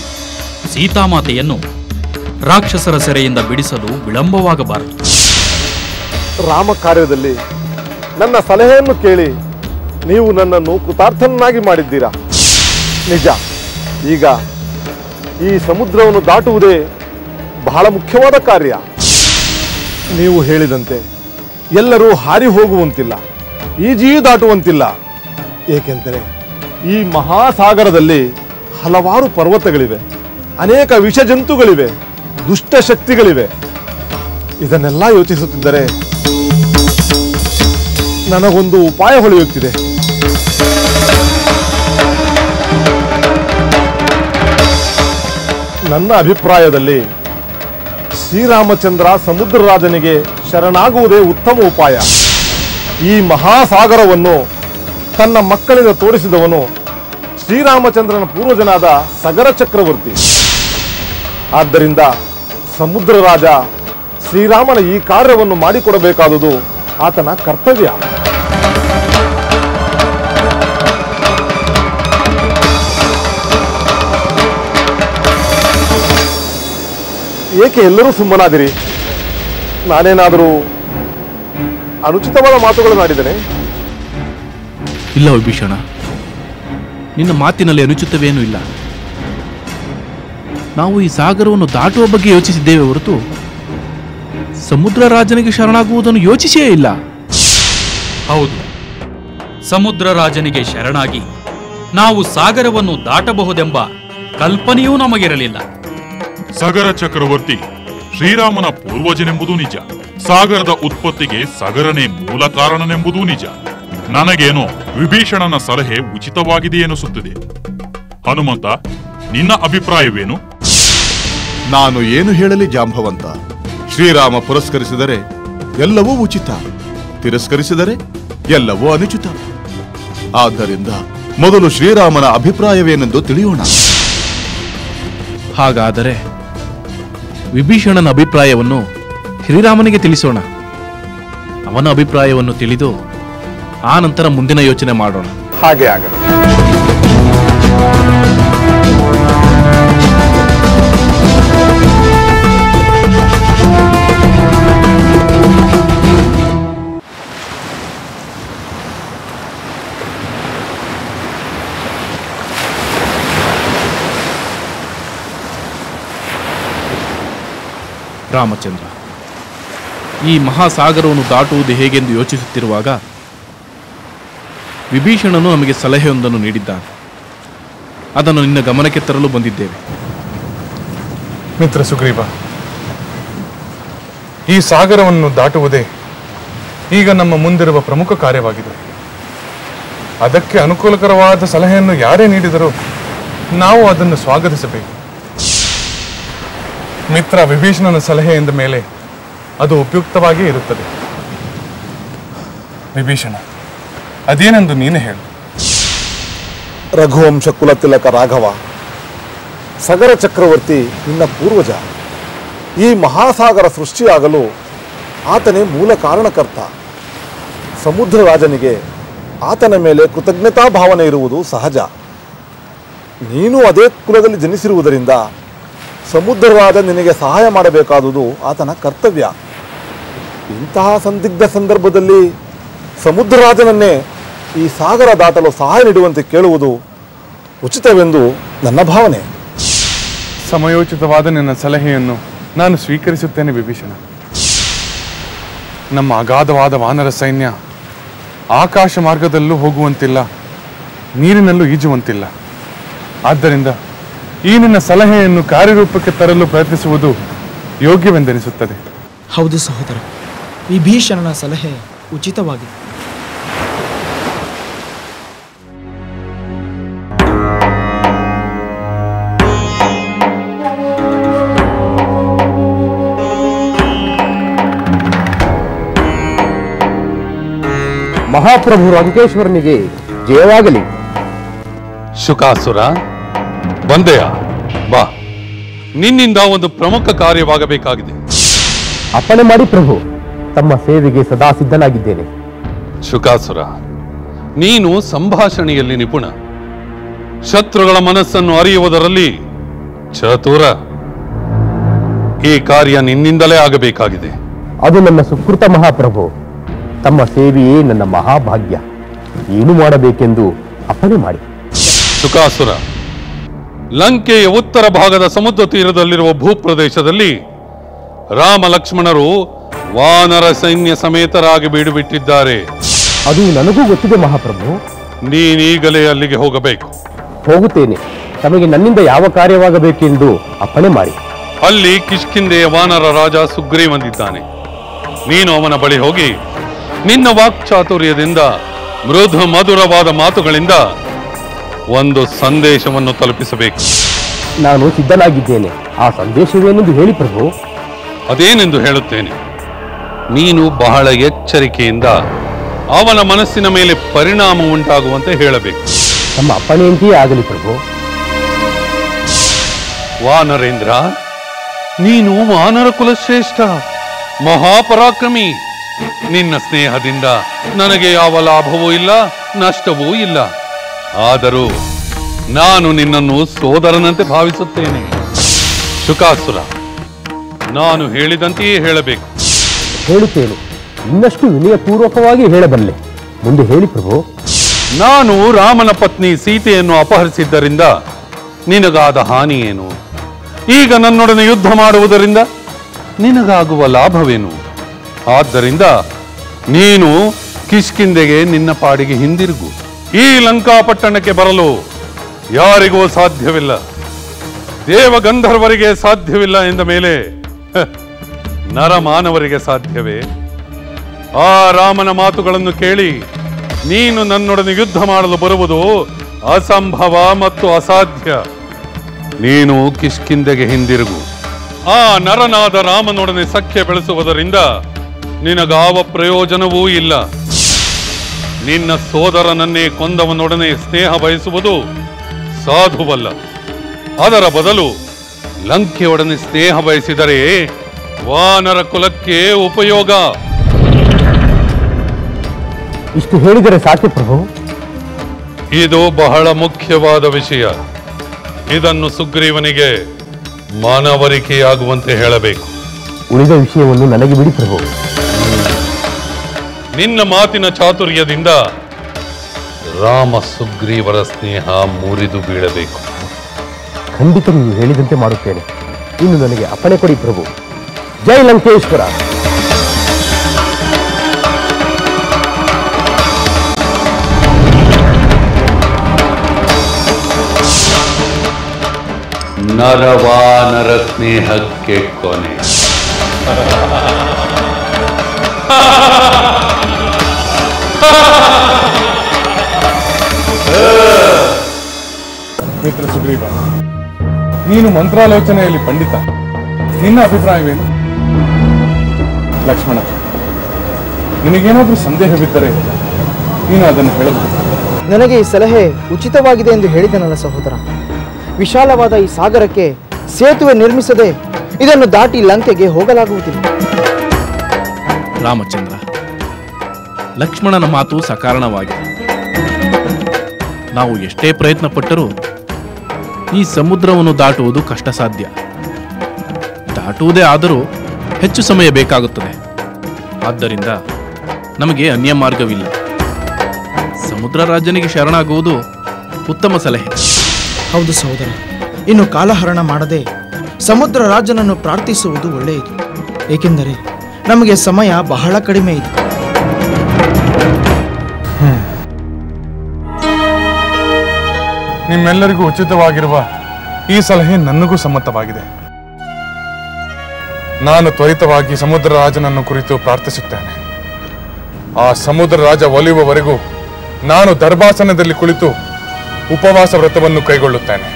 ಸೀತಾಮಾತೆಯನ್ನು ರಾಕ್ಷಸರ ಸೆರೆಯಿಂದ ಬಿಡಿಸಲು ವಿಳಂಬವಾಗಬಾರದು. ರಾಮ ಕಾರ್ಯದಲ್ಲಿ ನನ್ನ ಸಲಹೆಯನ್ನು ಕೇಳಿ ನೀವು ನನ್ನನ್ನು ಕೃತಾರ್ಥನಾಗಿ ಮಾಡಿದ್ದೀರಾ. ನಿಜ, ಈಗ ಈ ಸಮುದ್ರವನ್ನು ದಾಟುವುದೇ ಬಹಳ ಮುಖ್ಯವಾದ ಕಾರ್ಯ. ನೀವು ಹೇಳಿದಂತೆ ಎಲ್ಲರೂ ಹಾರಿ ಹೋಗುವಂತಿಲ್ಲ, ಈಜಿಯೂ ದಾಟುವಂತಿಲ್ಲ. ಏಕೆಂದರೆ ಈ ಮಹಾಸಾಗರದಲ್ಲಿ ಹಲವಾರು ಪರ್ವತಗಳಿವೆ, ಅನೇಕ ವಿಷಜಂತುಗಳಿವೆ, ದುಷ್ಟಶಕ್ತಿಗಳಿವೆ. ಇದನ್ನೆಲ್ಲ ಯೋಚಿಸುತ್ತಿದ್ದರೆ ನನಗೊಂದು ಉಪಾಯ ಹೊಳೆಯುತ್ತಿದೆ. ನನ್ನ ಅಭಿಪ್ರಾಯದಲ್ಲಿ ಶ್ರೀರಾಮಚಂದ್ರ ಸಮುದ್ರ ರಾಜನಿಗೆ ಶರಣಾಗುವುದೇ ಉತ್ತಮ ಉಪಾಯ. ಈ ಮಹಾಸಾಗರವನ್ನು ತನ್ನ ಮಕ್ಕಳಿಂದ ತೋರಿಸಿದವನು ಶ್ರೀರಾಮಚಂದ್ರನ ಪೂರ್ವಜನಾದ ಸಗರ ಚಕ್ರವರ್ತಿ. ಆದ್ದರಿಂದ ಸಮುದ್ರ ರಾಜ ಶ್ರೀರಾಮನ ಈ ಕಾರ್ಯವನ್ನು ಮಾಡಿಕೊಡಬೇಕಾದುದು ಆತನ ಕರ್ತವ್ಯ. ಏಕೆ ಎಲ್ಲರೂ ಸುಮ್ಮನಾದಿರಿ? ನಾನೇನಾದರೂ ಅನುಚಿತವಾದ ಮಾತುಗಳನ್ನು ಆಡಿದ್ದೇನೆ? ಇಲ್ಲ ವಿಭೀಷಣ, ನಿನ್ನ ಮಾತಿನಲ್ಲಿ ಅನುಚಿತವೇನೂ ಇಲ್ಲ. ನಾವು ಈ ಸಾಗರವನ್ನು ದಾಟುವ ಬಗ್ಗೆ ಯೋಚಿಸಿದ್ದೇವೆ ಹೊರತು ಸಮುದ್ರ ರಾಜನಿಗೆ ಶರಣಾಗುವುದನ್ನು ಯೋಚಿಸಿಯೇ ಇಲ್ಲ. ಹೌದು, ಸಮುದ್ರ ರಾಜನಿಗೆ ಶರಣಾಗಿ ನಾವು ಸಾಗರವನ್ನು ದಾಟಬಹುದೆಂಬ ಕಲ್ಪನೆಯೂ ನಮಗಿರಲಿಲ್ಲ. ಸಗರ ಚಕ್ರವರ್ತಿ ಶ್ರೀರಾಮನ ಪೂರ್ವಜನೆಂಬುದು ನಿಜ. ಸಾಗರದ ಉತ್ಪತ್ತಿಗೆ ಸಗರನೇ ಮೂಲ ಕಾರಣನೆಂಬುದೂ ನಿಜ. ನನಗೇನೋ ವಿಭೀಷಣನ ಸಲಹೆ ಉಚಿತವಾಗಿದೆ ಎನಿಸುತ್ತದೆ. ಹನುಮಂತ, ನಿನ್ನ ಅಭಿಪ್ರಾಯವೇನು? ನಾನು ಏನು ಹೇಳಲಿ ಜಾಂಬವಂತ? ಶ್ರೀರಾಮ ಪುರಸ್ಕರಿಸಿದರೆ ಎಲ್ಲವೂ ಉಚಿತ, ತಿರಸ್ಕರಿಸಿದರೆ ಎಲ್ಲವೂ ಅನುಚಿತ. ಆದ್ದರಿಂದ ಮೊದಲು ಶ್ರೀರಾಮನ ಅಭಿಪ್ರಾಯವೇನೆಂದು ತಿಳಿಯೋಣ. ಹಾಗಾದರೆ ವಿಭೀಷಣನ ಅಭಿಪ್ರಾಯವನ್ನು ಶ್ರೀರಾಮನಿಗೆ ತಿಳಿಸೋಣ. ಅವನ ಅಭಿಪ್ರಾಯವನ್ನು ತಿಳಿದು ಆ ನಂತರ ಮುಂದಿನ ಯೋಚನೆ ಮಾಡೋಣ. ಹಾಗೆ ಆಗಲಿ. ರಾಮಚಂದ್ರ, ಈ ಮಹಾಸಾಗರವನ್ನು ದಾಟುವುದು ಹೇಗೆಂದು ಯೋಚಿಸುತ್ತಿರುವಾಗ ವಿಭೀಷಣನು ನಮಗೆ ಸಲಹೆಯೊಂದನ್ನು ನೀಡಿದ್ದಾನೆ. ಅದನ್ನು ನಿನ್ನ ಗಮನಕ್ಕೆ ತರಲು ಬಂದಿದ್ದೇವೆ. ಮಿತ್ರ ಸುಗ್ರೀವ, ಈ ಸಾಗರವನ್ನು ದಾಟುವುದೇ ಈಗ ನಮ್ಮ ಮುಂದಿರುವ ಪ್ರಮುಖ ಕಾರ್ಯವಾಗಿದೆ. ಅದಕ್ಕೆ ಅನುಕೂಲಕರವಾದ ಸಲಹೆಯನ್ನು ಯಾರೇ ನೀಡಿದರೂ ನಾವು ಅದನ್ನು ಸ್ವಾಗತಿಸಬೇಕು. ಮಿತ್ರ ವಿಭೀಷಣನ ಸಲಹೆ ಎಂದ ಮೇಲೆ ಅದು ಉಪಯುಕ್ತವಾಗಿಯೇ ಇರುತ್ತದೆ. ವಿಭೀಷಣ, ಅದೇನೆಂದು ನೀನು ಹೇಳು. ರಘುವಂಶ ಕುಲತಿಲಕ ರಾಘವ, ಸಗರ ಚಕ್ರವರ್ತಿ ನಿನ್ನ ಪೂರ್ವಜ. ಈ ಮಹಾಸಾಗರ ಸೃಷ್ಟಿಯಾಗಲು ಆತನೇ ಮೂಲ ಕಾರಣಕರ್ತ. ಸಮುದ್ರ ರಾಜನಿಗೆ ಆತನ ಮೇಲೆ ಕೃತಜ್ಞತಾ ಭಾವನೆ ಇರುವುದು ಸಹಜ. ನೀನು ಅದೇ ಕುಲದಲ್ಲಿ ಜನಿಸಿರುವುದರಿಂದ ಸಮುದ್ರ ರಾಜ ನಿನಗೆ ಸಹಾಯ ಮಾಡಬೇಕಾದುದು ಆತನ ಕರ್ತವ್ಯ. ಇಂತಹ ಸಂದಿಗ್ಧ ಸಂದರ್ಭದಲ್ಲಿ ಸಮುದ್ರ ರಾಜನನ್ನೇ ಈ ಸಾಗರ ದಾಟಲು ಸಹಾಯ ನೀಡುವಂತೆ ಕೇಳುವುದು ಉಚಿತವೆಂದು ನನ್ನ ಭಾವನೆ. ಸಮಯೋಚಿತವಾದ ನಿನ್ನ ಸಲಹೆಯನ್ನು ನಾನು ಸ್ವೀಕರಿಸುತ್ತೇನೆ ವಿಭೀಷಣ. ನಮ್ಮ ಅಗಾಧವಾದ ವಾನರ ಸೈನ್ಯ ಆಕಾಶ ಮಾರ್ಗದಲ್ಲೂ ಹೋಗುವಂತಿಲ್ಲ, ನೀರಿನಲ್ಲೂ ಈಜುವಂತಿಲ್ಲ. ಆದ್ದರಿಂದ ಈ ನಿನ್ನ ಸಲಹೆಯನ್ನು ಕಾರ್ಯರೂಪಕ್ಕೆ ತರಲು ಪ್ರಯತ್ನಿಸುವುದು ಯೋಗ್ಯವೆಂದೆನಿಸುತ್ತದೆ. ಹೌದು ಸಹೋದರ, ವಿಭೀಷಣನ ಸಲಹೆ ಉಚಿತವಾಗಿದೆ. ಮಹಾಪ್ರಭು ರಂಕೇಶ್ವರನಿಗೆ ಜಯವಾಗಲಿ. ಶುಕಾಸುರ, ಬಂದೆಯ ಬಾ. ನಿನ್ನಿಂದ ಒಂದು ಪ್ರಮುಖ ಕಾರ್ಯವಾಗಬೇಕಾಗಿದೆ. ಅಪ್ಪಣೆ ಮಾಡಿ ಪ್ರಭು, ತಮ್ಮ ಸೇವೆಗೆ ಸದಾ ಸಿದ್ಧನಾಗಿದ್ದೇನೆ. ಶುಕಾಸುರ, ನೀನು ಸಂಭಾಷಣೆಯಲ್ಲಿ ನಿಪುಣ, ಶತ್ರುಗಳ ಮನಸ್ಸನ್ನು ಅರಿಯುವುದರಲ್ಲಿ ಚತುರ. ಈ ಕಾರ್ಯ ನಿನ್ನಿಂದಲೇ ಆಗಬೇಕಾಗಿದೆ. ಅದು ನನ್ನ ಸುಕೃತ ಮಹಾಪ್ರಭು. ತಮ್ಮ ಸೇವೆಯೇ ನನ್ನ ಮಹಾಭಾಗ್ಯ. ಏನು ಮಾಡಬೇಕೆಂದು ಅಪ್ಪಣೆ ಮಾಡಿ. ಶುಕಾಸುರ, ಲಂಕೆಯ ಉತ್ತರ ಭಾಗದ ಸಮುದ್ರ ತೀರದಲ್ಲಿರುವ ಭೂಪ್ರದೇಶದಲ್ಲಿ ರಾಮ ಲಕ್ಷ್ಮಣರು ವಾನರ ಸೈನ್ಯ ಸಮೇತರಾಗಿ ಬೀಡುಬಿಟ್ಟಿದ್ದಾರೆ. ಅದು ನನಗೂ ಗೊತ್ತಿದೆ ಮಹಾಪ್ರಭು. ನೀನೀಗಲೇ ಅಲ್ಲಿಗೆ ಹೋಗಬೇಕು. ಹೋಗುತ್ತೇನೆ. ತಮಗೆ ನನ್ನಿಂದ ಯಾವ ಕಾರ್ಯವಾಗಬೇಕೆಂದು ಅಪ್ಪಣೆ ಮಾಡಿ. ಅಲ್ಲಿ ಕಿಷ್ಕಿಂಧೆಯ ವಾನರ ರಾಜ ಸುಗ್ರೀವನಿದ್ದಾನೆ. ನೀನು ಅವನ ಬಳಿ ಹೋಗಿ ನಿನ್ನ ವಾಕ್ಚಾತುರ್ಯದಿಂದ ಮೃದು ಮಧುರವಾದ ಮಾತುಗಳಿಂದ ಒಂದು ಸಂದೇಶವನ್ನು ತಲುಪಿಸಬೇಕು. ನಾನು ಸಿದ್ಧನಾಗಿದ್ದೇನೆ. ಆ ಸಂದೇಶವೇನೆಂದು ಹೇಳಿ ಪ್ರಭು. ಅದೇನೆಂದು ಹೇಳುತ್ತೇನೆ. ನೀನು ಬಹಳ ಎಚ್ಚರಿಕೆಯಿಂದ ಅವನ ಮನಸ್ಸಿನ ಮೇಲೆ ಪರಿಣಾಮ ಉಂಟಾಗುವಂತೆ ಹೇಳಬೇಕು. ನಮ್ಮ ಅಪ್ಪಣೆಯಂತೆಯೇ ಆಗಲಿ ಪ್ರಭು. ವಾನರೇಂದ್ರ, ನೀನು ವಾನರ ಕುಲಶ್ರೇಷ್ಠ, ಮಹಾಪರಾಕ್ರಮಿ. ನಿನ್ನ ಸ್ನೇಹದಿಂದ ನನಗೆ ಯಾವ ಲಾಭವೂ ಇಲ್ಲ, ನಷ್ಟವೂ ಇಲ್ಲ. ಆದರೂ ನಾನು ನಿನ್ನನ್ನು ಸೋದರನಂತೆ ಭಾವಿಸುತ್ತೇನೆ. ಶುಕಾಸುರ, ನಾನು ಹೇಳಿದಂತೆಯೇ ಹೇಳಬೇಕು. ಹೇಳುತ್ತೇನೆ. ಇನ್ನಷ್ಟು ವಿನಯಪೂರ್ವಕವಾಗಿ ಹೇಳಬಲ್ಲೆ. ಮುಂದೆ ಹೇಳಿ ಪ್ರಭು. ನಾನು ರಾಮನ ಪತ್ನಿ ಸೀತೆಯನ್ನು ಅಪಹರಿಸಿದ್ದರಿಂದ ನಿನಗಾದ ಹಾನಿ ಏನು? ಈಗ ನನ್ನೊಡನೆ ಯುದ್ಧ ಮಾಡುವುದರಿಂದ ನಿನಗಾಗುವ ಲಾಭವೇನು? ಆದ್ದರಿಂದ ನೀನು ಕಿಷ್ಕಿಂಧೆಗೆ ನಿನ್ನ ಪಾಡಿಗೆ ಹಿಂದಿರುಗು. ಈ ಲಂಕಾಪಟ್ಟಣಕ್ಕೆ ಬರಲು ಯಾರಿಗೂ ಸಾಧ್ಯವಿಲ್ಲ. ದೇವಗಂಧರ್ವರಿಗೆ ಸಾಧ್ಯವಿಲ್ಲ ಎಂದ ಮೇಲೆ ನರಮಾನವರಿಗೆ ಸಾಧ್ಯವೇ? ಆ ರಾಮನ ಮಾತುಗಳನ್ನು ಕೇಳಿ ನೀನು ನನ್ನೊಡನೆ ಯುದ್ಧ ಮಾಡಲು ಬರುವುದು ಅಸಂಭವ ಮತ್ತು ಅಸಾಧ್ಯ. ನೀನು ಕಿಷ್ಕಿಂಧೆಗೆ ಹಿಂದಿರುಗು. ಆ ನರನಾದ ರಾಮನೊಡನೆ ಸಖ್ಯ ಬೆಳೆಸುವುದರಿಂದ ನಿನಗಾವ ಪ್ರಯೋಜನವೂ ಇಲ್ಲ. ನಿನ್ನ ಸೋದರನನ್ನೇ ಕೊಂದವನೊಡನೆ ಸ್ನೇಹ ಬಯಸುವುದು ಸಾಧುವಲ್ಲ. ಅದರ ಬದಲು ಲಂಕೆಯೊಡನೆ ಸ್ನೇಹ ಬಯಸಿದರೆ ವಾನರ ಕುಲಕ್ಕೆ ಉಪಯೋಗ. ಇಷ್ಟು ಹೇಳಿದರೆ ಸಾಕು ಪ್ರಭು. ಇದು ಬಹಳ ಮುಖ್ಯವಾದ ವಿಷಯ. ಇದನ್ನು ಸುಗ್ರೀವನಿಗೆ ಮನವರಿಕೆಯಾಗುವಂತೆ ಹೇಳಬೇಕು. ಉಳಿದ ವಿಷಯವನ್ನು ನನಗೆ ಬಿಡಿ ಪ್ರಭು. ನಿನ್ನ ಮಾತಿನ ಚಾತುರ್ಯದಿಂದ ರಾಮ ಸುಗ್ರೀವರ ಸ್ನೇಹ ಮುರಿದು ಬೀಳಬೇಕು. ಖಂಡಿತ ನೀವು ಹೇಳಿದಂತೆ ಮಾಡುತ್ತೇನೆ. ಇನ್ನು ನನಗೆ ಅಪ್ಪಣೆ ಕೊಡಿ ಪ್ರಭು. ಜೈ ಲಂಕೇಶ್ವರ. ನರವಾನರ ಸ್ನೇಹಕ್ಕೆ ಕೊನೆ. ಮಿತ್ರ ಸುಗ್ರೀವ, ನೀನು ಮಂತ್ರಾಲೋಚನೆಯಲ್ಲಿ ಪಂಡಿತ. ನಿನ್ನ ಅಭಿಪ್ರಾಯವೇನು? ಲಕ್ಷ್ಮಣ, ನಿನಗೇನಾದ್ರೂ ಸಂದೇಹವಿದ್ದರೆ ನೀನು ಅದನ್ನು ಹೇಳಬಹುದು. ನನಗೆ ಈ ಸಲಹೆ ಉಚಿತವಾಗಿದೆ ಎಂದು ಹೇಳಿದನಲ್ಲ ಸಹೋದರ. ವಿಶಾಲವಾದ ಈ ಸಾಗರಕ್ಕೆ ಸೇತುವೆ ನಿರ್ಮಿಸದೆ ಇದನ್ನು ದಾಟಿ ಲಂಕೆಗೆ ಹೋಗಲಾಗುವುದಿಲ್ಲ. ರಾಮಚಂದ್ರ, ಲಕ್ಷ್ಮಣನ ಮಾತು ಸಕಾರಣವಾಗಿದೆ. ನಾವು ಎಷ್ಟೇ ಪ್ರಯತ್ನ ಪಟ್ಟರೂ ಈ ಸಮುದ್ರವನ್ನು ದಾಟುವುದು ಕಷ್ಟ ಸಾಧ್ಯ. ದಾಟುವುದೇ ಆದರೂ ಹೆಚ್ಚು ಸಮಯ ಬೇಕಾಗುತ್ತದೆ. ಆದ್ದರಿಂದ ನಮಗೆ ಅನ್ಯ ಮಾರ್ಗವಿಲ್ಲ. ಸಮುದ್ರ ರಾಜನಿಗೆ ಶರಣಾಗುವುದು ಉತ್ತಮ ಸಲಹೆ. ಹೌದು ಸಹೋದರ, ಇನ್ನು ಕಾಲಹರಣ ಮಾಡದೆ ಸಮುದ್ರ ರಾಜನನ್ನು ಪ್ರಾರ್ಥಿಸುವುದು ಒಳ್ಳೆಯದು. ಏಕೆಂದರೆ ನಮಗೆ ಸಮಯ ಬಹಳ ಕಡಿಮೆ ಇದೆ. ನಿಮ್ಮೆಲ್ಲರಿಗೂ ಉಚಿತವಾಗಿರುವ ಈ ಸಲಹೆ ನನಗೂ ಸಮ್ಮತವಾಗಿದೆ. ನಾನು ತ್ವರಿತವಾಗಿ ಸಮುದ್ರ ರಾಜನನ್ನು ಕುರಿತು ಪ್ರಾರ್ಥಿಸುತ್ತೇನೆ. ಆ ಸಮುದ್ರ ರಾಜ ಒಲಿಯುವವರೆಗೂ ನಾನು ದರ್ಭಾಸನದಲ್ಲಿ ಕುಳಿತು ಉಪವಾಸ ವ್ರತವನ್ನು ಕೈಗೊಳ್ಳುತ್ತೇನೆ.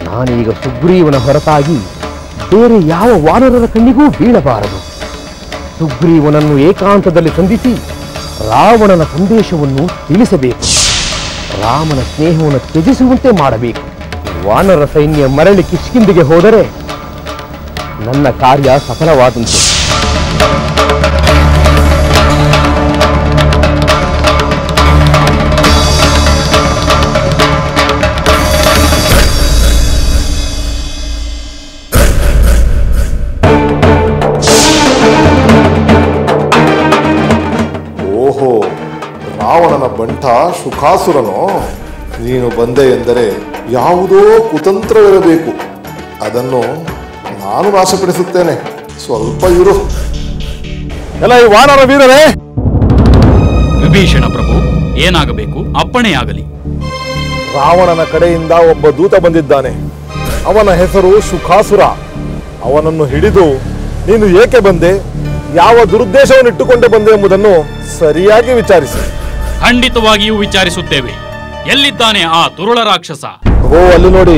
ನಾನೀಗ ಸುಗ್ರೀವನ ಹೊರತಾಗಿ ಬೇರೆ ಯಾವ ವಾನರರ ಕಣ್ಣಿಗೂ ಬೀಳಬಾರದು. ಸುಗ್ರೀವನನ್ನು ಏಕಾಂತದಲ್ಲಿ ಸಂಧಿಸಿ ರಾವಣನ ಸಂದೇಶವನ್ನು ತಿಳಿಸಬೇಕು. ರಾಮನ ಸ್ನೇಹವನ್ನು ತ್ಯಜಿಸುವಂತೆ ಮಾಡಬೇಕು. ವಾನರ ಸೈನ್ಯ ಮರಳಿ ಕಿಷ್ಕಿಂಧೆಗೆ ಹೋದರೆ ನನ್ನ ಕಾರ್ಯ ಸಫಲವಾದಂತೆ. ಓಹೋ, ರಾವಣನ ಬಂಟ ಶುಕಾಸುರನೋ? ನೀನು ಬಂದೆ ಎಂದರೆ ಯಾವುದೋ ಕುತಂತ್ರವಿರಬೇಕು. ಅದನ್ನು ನಾನು ನಾಶಪಡಿಸುತ್ತೇನೆ. ಸ್ವಲ್ಪ ಇರು. ಎಲ್ಲ ಈ ವಾನರ ವೀರರೇ! ವಿಭೀಷಣ ಪ್ರಭು, ಏನಾಗಬೇಕು? ಅಪ್ಪಣೆಯಾಗಲಿ. ರಾವಣನ ಕಡೆಯಿಂದ ಒಬ್ಬ ದೂತ ಬಂದಿದ್ದಾನೆ. ಅವನ ಹೆಸರು ಶುಕಾಸುರ. ಅವನನ್ನು ಹಿಡಿದು ನೀನು ಏಕೆ ಬಂದೆ, ಯಾವ ದುರುದ್ದೇಶವನ್ನು ಇಟ್ಟುಕೊಂಡೆ ಬಂದೆ ಎಂಬುದನ್ನು ಸರಿಯಾಗಿ ವಿಚಾರಿಸಿ. ಖಂಡಿತವಾಗಿಯೂ ವಿಚಾರಿಸುತ್ತೇವೆ. ಎಲ್ಲಿದ್ದಾನೆ ಆ ತುರುಳ ರಾಕ್ಷಸ? ಓ, ಅಲ್ಲಿ ನೋಡಿ,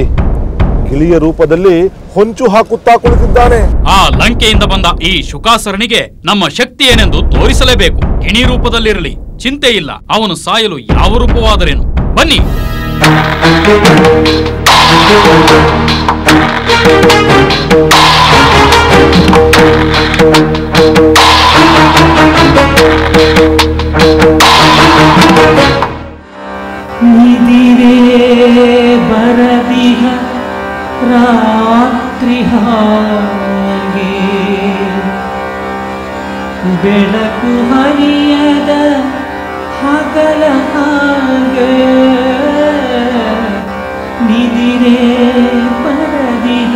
ಗಿಳಿಯ ರೂಪದಲ್ಲಿ ಹೊಂಚು ಹಾಕುತ್ತಾ ಕುಳಿತಿದ್ದಾನೆ. ಆ ಲಂಕೆಯಿಂದ ಬಂದ ಈ ಶುಕಾಸುರನಿಗೆ ನಮ್ಮ ಶಕ್ತಿ ಏನೆಂದು ತೋರಿಸಲೇಬೇಕು. ಗಿಣಿ ರೂಪದಲ್ಲಿರಲಿ, ಚಿಂತೆ ಇಲ್ಲ. ಅವನು ಸಾಯಲು ಯಾವ ರೂಪವಾದರೇನು? ಬನ್ನಿ. ನಿದಿರೆ ಬರದಿಹ ರಾತ್ರಿ ಹಾಗೆ ಬೆಳಕು ಹರಿಯದ ಹಗಲ ಹಾಗೆ ನಿದಿರೆ ಬರದಿಹ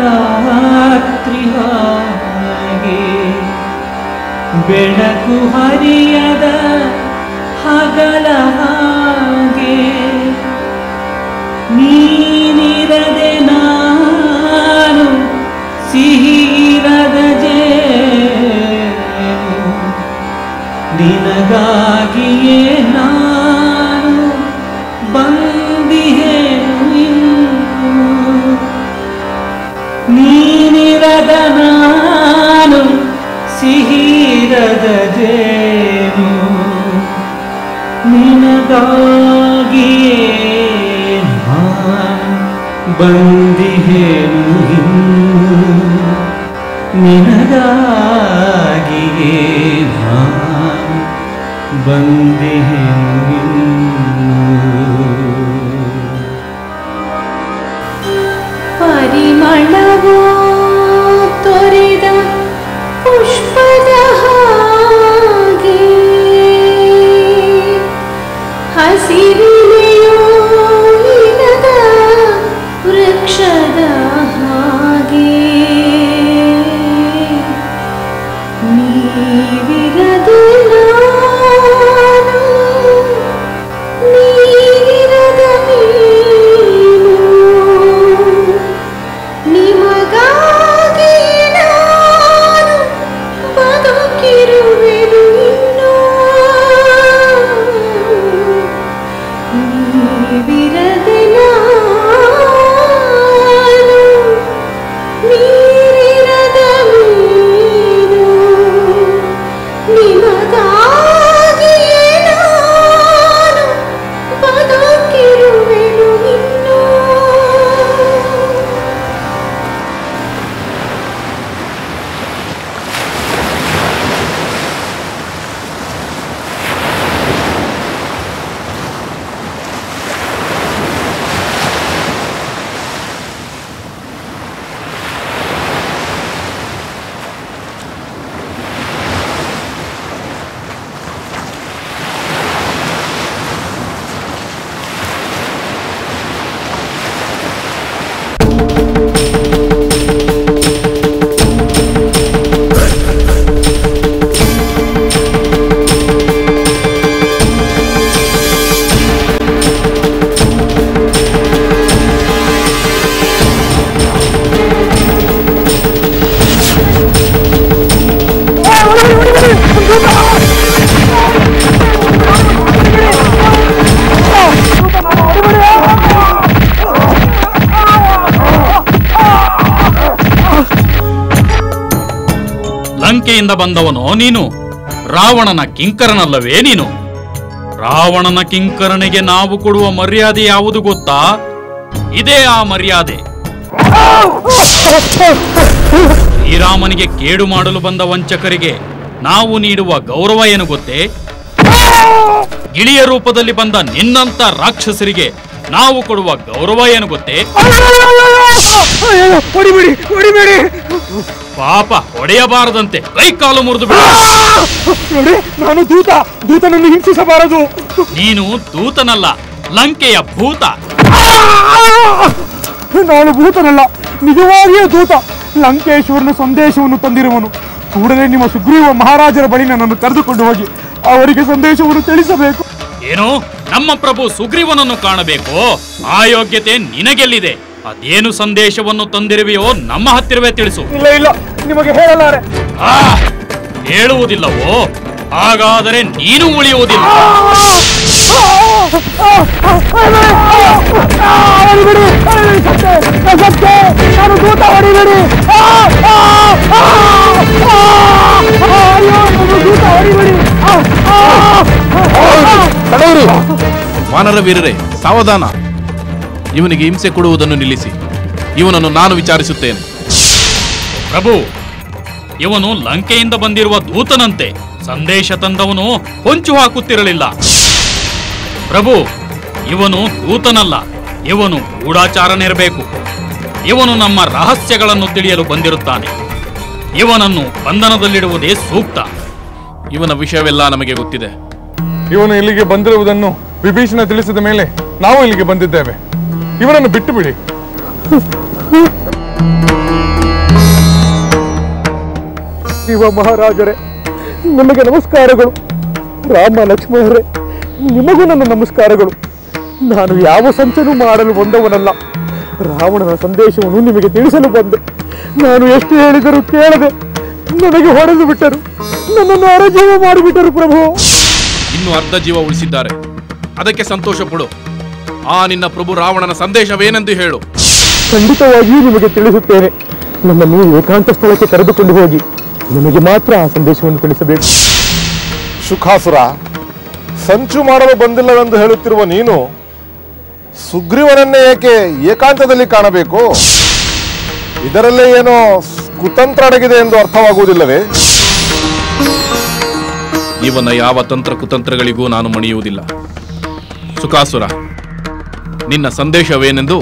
ರಾತ್ರಿ ಹಾಗೆ ಬೆಳಕು ಹರಿಯದ ಹಗಲ ಹಾಗೆ ನಿನಗಾಗಿಯೇ ನಾನು ಬಂದಿಹೇನು ಇಂದು. ನೀನಿರದ ನಾನು ಸಿಹಿರದ ಜೇನು. ನಿನಗಾಗಿಯೇ ನಾನು ಬಂದಿಹೇನು ಇಂದು. ನಿನಗಾಗಿಯೇ ನಾನು ಬಂದಿಹೇನು ಇಂದು. ಪರಿಮಳವೋ ತೊರೆದ ಪುಷ್ಪದ ಹಾಗೆ, ಹಸಿರಿಲೆಯೋ ಇಲ್ಲದ ವೃಕ್ಷದ ಹಾಗೆ, ನೀವಿರದ ನಾನು, ನೀರಿರದ ನೀನು. ನಿಮಗಾಗಿ ನಾನು ಬದುಕಿರುವೆನು ಇನ್ನೂ. ನೀವಿರದೆ ನಾನು, ನೀರಿರದ ನೀನು. ನಿಮಗಾಗಿಯೇ ನಾನು ಬದುಕಿರುವೆನು ಇನ್ನೂ. ಲಂಕೆಯಿಂದ ಬಂದವನೋ ನೀನು? ರಾವಣನ ಕಿಂಕರನಲ್ಲವೇ ನೀನು? ರಾವಣನ ಕಿಂಕರನಿಗೆ ನಾವು ಕೊಡುವ ಮರ್ಯಾದೆ ಯಾವುದು ಗೊತ್ತಾ? ಇದೇ ಆ ಮರ್ಯಾದೆ. ಶ್ರೀರಾಮನಿಗೆ ಕೇಡು ಮಾಡಲು ಬಂದ ವಂಚಕರಿಗೆ ನಾವು ನೀಡುವ ಗೌರವ ಏನು ಗೊತ್ತೇ? ಗಿಳಿಯ ರೂಪದಲ್ಲಿ ಬಂದ ನಿನ್ನಂತ ರಾಕ್ಷಸರಿಗೆ ನಾವು ಕೊಡುವ ಗೌರವ ಏನು ಗೊತ್ತೇ? ಪಾಪ ಹೊಡೆಯಬಾರದಂತೆ ಕೈ ಕಾಲು ಮುರಿದು ಬಿಡ. ನಾನು ದೂತನನ್ನು ಹಿಂಸಿಸಬಾರದು. ನೀನು ದೂತನಲ್ಲ, ಲಂಕೆಯ ಭೂತ. ನಾನು ಭೂತನಲ್ಲ, ನಿಜವಾಗಿಯೇ ದೂತ. ಲಂಕೇಶ್ವರನ ಸಂದೇಶವನ್ನು ತಂದಿರುವನು. ಕೂಡಲೇ ನಿಮ್ಮ ಸುಗ್ರೀವ ಮಹಾರಾಜರ ಬಳಿ ನನ್ನನ್ನು ಕರೆದುಕೊಂಡು ಹೋಗಿ ಅವರಿಗೆ ಸಂದೇಶವನ್ನು ತಿಳಿಸಬೇಕು. ಏನು, ನಮ್ಮ ಪ್ರಭು ಸುಗ್ರೀವನನ್ನು ಕಾಣಬೇಕು? ಆ ಯೋಗ್ಯತೆ ನಿನಗೆಲ್ಲಿದೆ? ಅದೇನು ಸಂದೇಶವನ್ನು ತಂದಿರುವೆಯೋ ನಮ್ಮ ಹತ್ತಿರವೇ ತಿಳಿಸು. ಇಲ್ಲ, ನಿಮಗೆ ಹೇಳಲಾರೆ. ಹೇಳುವುದಿಲ್ಲವೋ? ಹಾಗಾದರೆ ನೀನು ಉಳಿಯುವುದಿಲ್ಲ. ವಾನರ ವೀರರೇ, ಸಾವಧಾನ. ಇವನಿಗೆ ಹಿಂಸೆ ಕೊಡುವುದನ್ನು ನಿಲ್ಲಿಸಿ. ಇವನನ್ನು ನಾನು ವಿಚಾರಿಸುತ್ತೇನೆ. ಪ್ರಭು, ಇವನು ಲಂಕೆಯಿಂದ ಬಂದಿರುವ ದೂತನಂತೆ. ಸಂದೇಶ ತಂದವನು ಹೊಂಚು ಹಾಕುತ್ತಿರಲಿಲ್ಲ. ಪ್ರಭು, ಇವನು ದೂತನಲ್ಲ, ಇವನು ಗೂಢಾಚಾರನಿರಬೇಕು. ಇವನು ನಮ್ಮ ರಹಸ್ಯಗಳನ್ನು ತಿಳಿಯಲು ಬಂದಿರುತ್ತಾನೆ. ಇವನನ್ನು ಬಂಧನದಲ್ಲಿಡುವುದೇ ಸೂಕ್ತ. ಇವನ ವಿಷಯವೆಲ್ಲ ನಮಗೆ ಗೊತ್ತಿದೆ. ಇವನು ಇಲ್ಲಿಗೆ ಬಂದಿರುವುದನ್ನು ವಿಭೀಷಣ ತಿಳಿಸಿದ ಮೇಲೆ ನಾವು ಇಲ್ಲಿಗೆ ಬಂದಿದ್ದೇವೆ. ಇವನನ್ನು ಬಿಟ್ಟು ಬಿಡಿ. ಶಿವ ಮಹಾರಾಜರೇ, ನಿಮಗೆ ನಮಸ್ಕಾರಗಳು. ರಾಮ ಲಕ್ಷ್ಮಣರೇ, ನಿಮಗೂ ನನ್ನ ನಮಸ್ಕಾರಗಳು. ನಾನು ಯಾವ ಸಂಚನೂ ಮಾಡಲು ಬಂದವನಲ್ಲ. ರಾವಣನ ಸಂದೇಶವನ್ನು ನಿಮಗೆ ತಿಳಿಸಲು ಬಂದೆ. ನಾನು ಎಷ್ಟು ಹೇಳಿದರೂ ಕೇಳದೆ ನನಗೆ ಹೊಡೆದು ಬಿಟ್ಟರು, ನನ್ನನ್ನು ಅರಜೀವ ಮಾಡಿಬಿಟ್ಟರು ಪ್ರಭು. ಇನ್ನು ಅರ್ಧ ಜೀವ ಉಳಿಸಿದ್ದಾರೆ, ಅದಕ್ಕೆ ಸಂತೋಷ ಪಡು. ಆ ನಿನ್ನ ಪ್ರಭು ರಾವಣನ ಸಂದೇಶವೇನೆಂದು ಹೇಳು. ಖಂಡಿತವಾಗಿಯೂ ನಿಮಗೆ ತಿಳಿಸುತ್ತೇನೆ. ನನ್ನನ್ನು ಏಕಾಂತ ಸ್ಥಳಕ್ಕೆ ಕರೆದುಕೊಂಡು ಹೋಗಿ ನಿಮಗೆ ಮಾತ್ರ ಆ ಸಂದೇಶವನ್ನು ತಿಳಿಸಬೇಕು. ಶುಕಾಸುರ, ಸಂಚು ಮಾಡಲು ಬಂದಿಲ್ಲವೆಂದು ಹೇಳುತ್ತಿರುವ ನೀನು ಸುಗ್ರೀವನನ್ನೇ ಏಕೆ ಏಕಾಂತದಲ್ಲಿ ಕಾಣಬೇಕು? ಇದರಲ್ಲೇ ಏನೋ ಕುತಂತ್ರ ಅಡಗಿದೆ ಎಂದು ಅರ್ಥವಾಗುವುದಿಲ್ಲವೇ? ಇವನ ಯಾವ ತಂತ್ರ ಕುತಂತ್ರಗಳಿಗೂ ನಾನು ಮಣಿಯುವುದಿಲ್ಲ. ಸುಕಾಸುರ, ನಿನ್ನ ಸಂದೇಶವೇನೆಂದು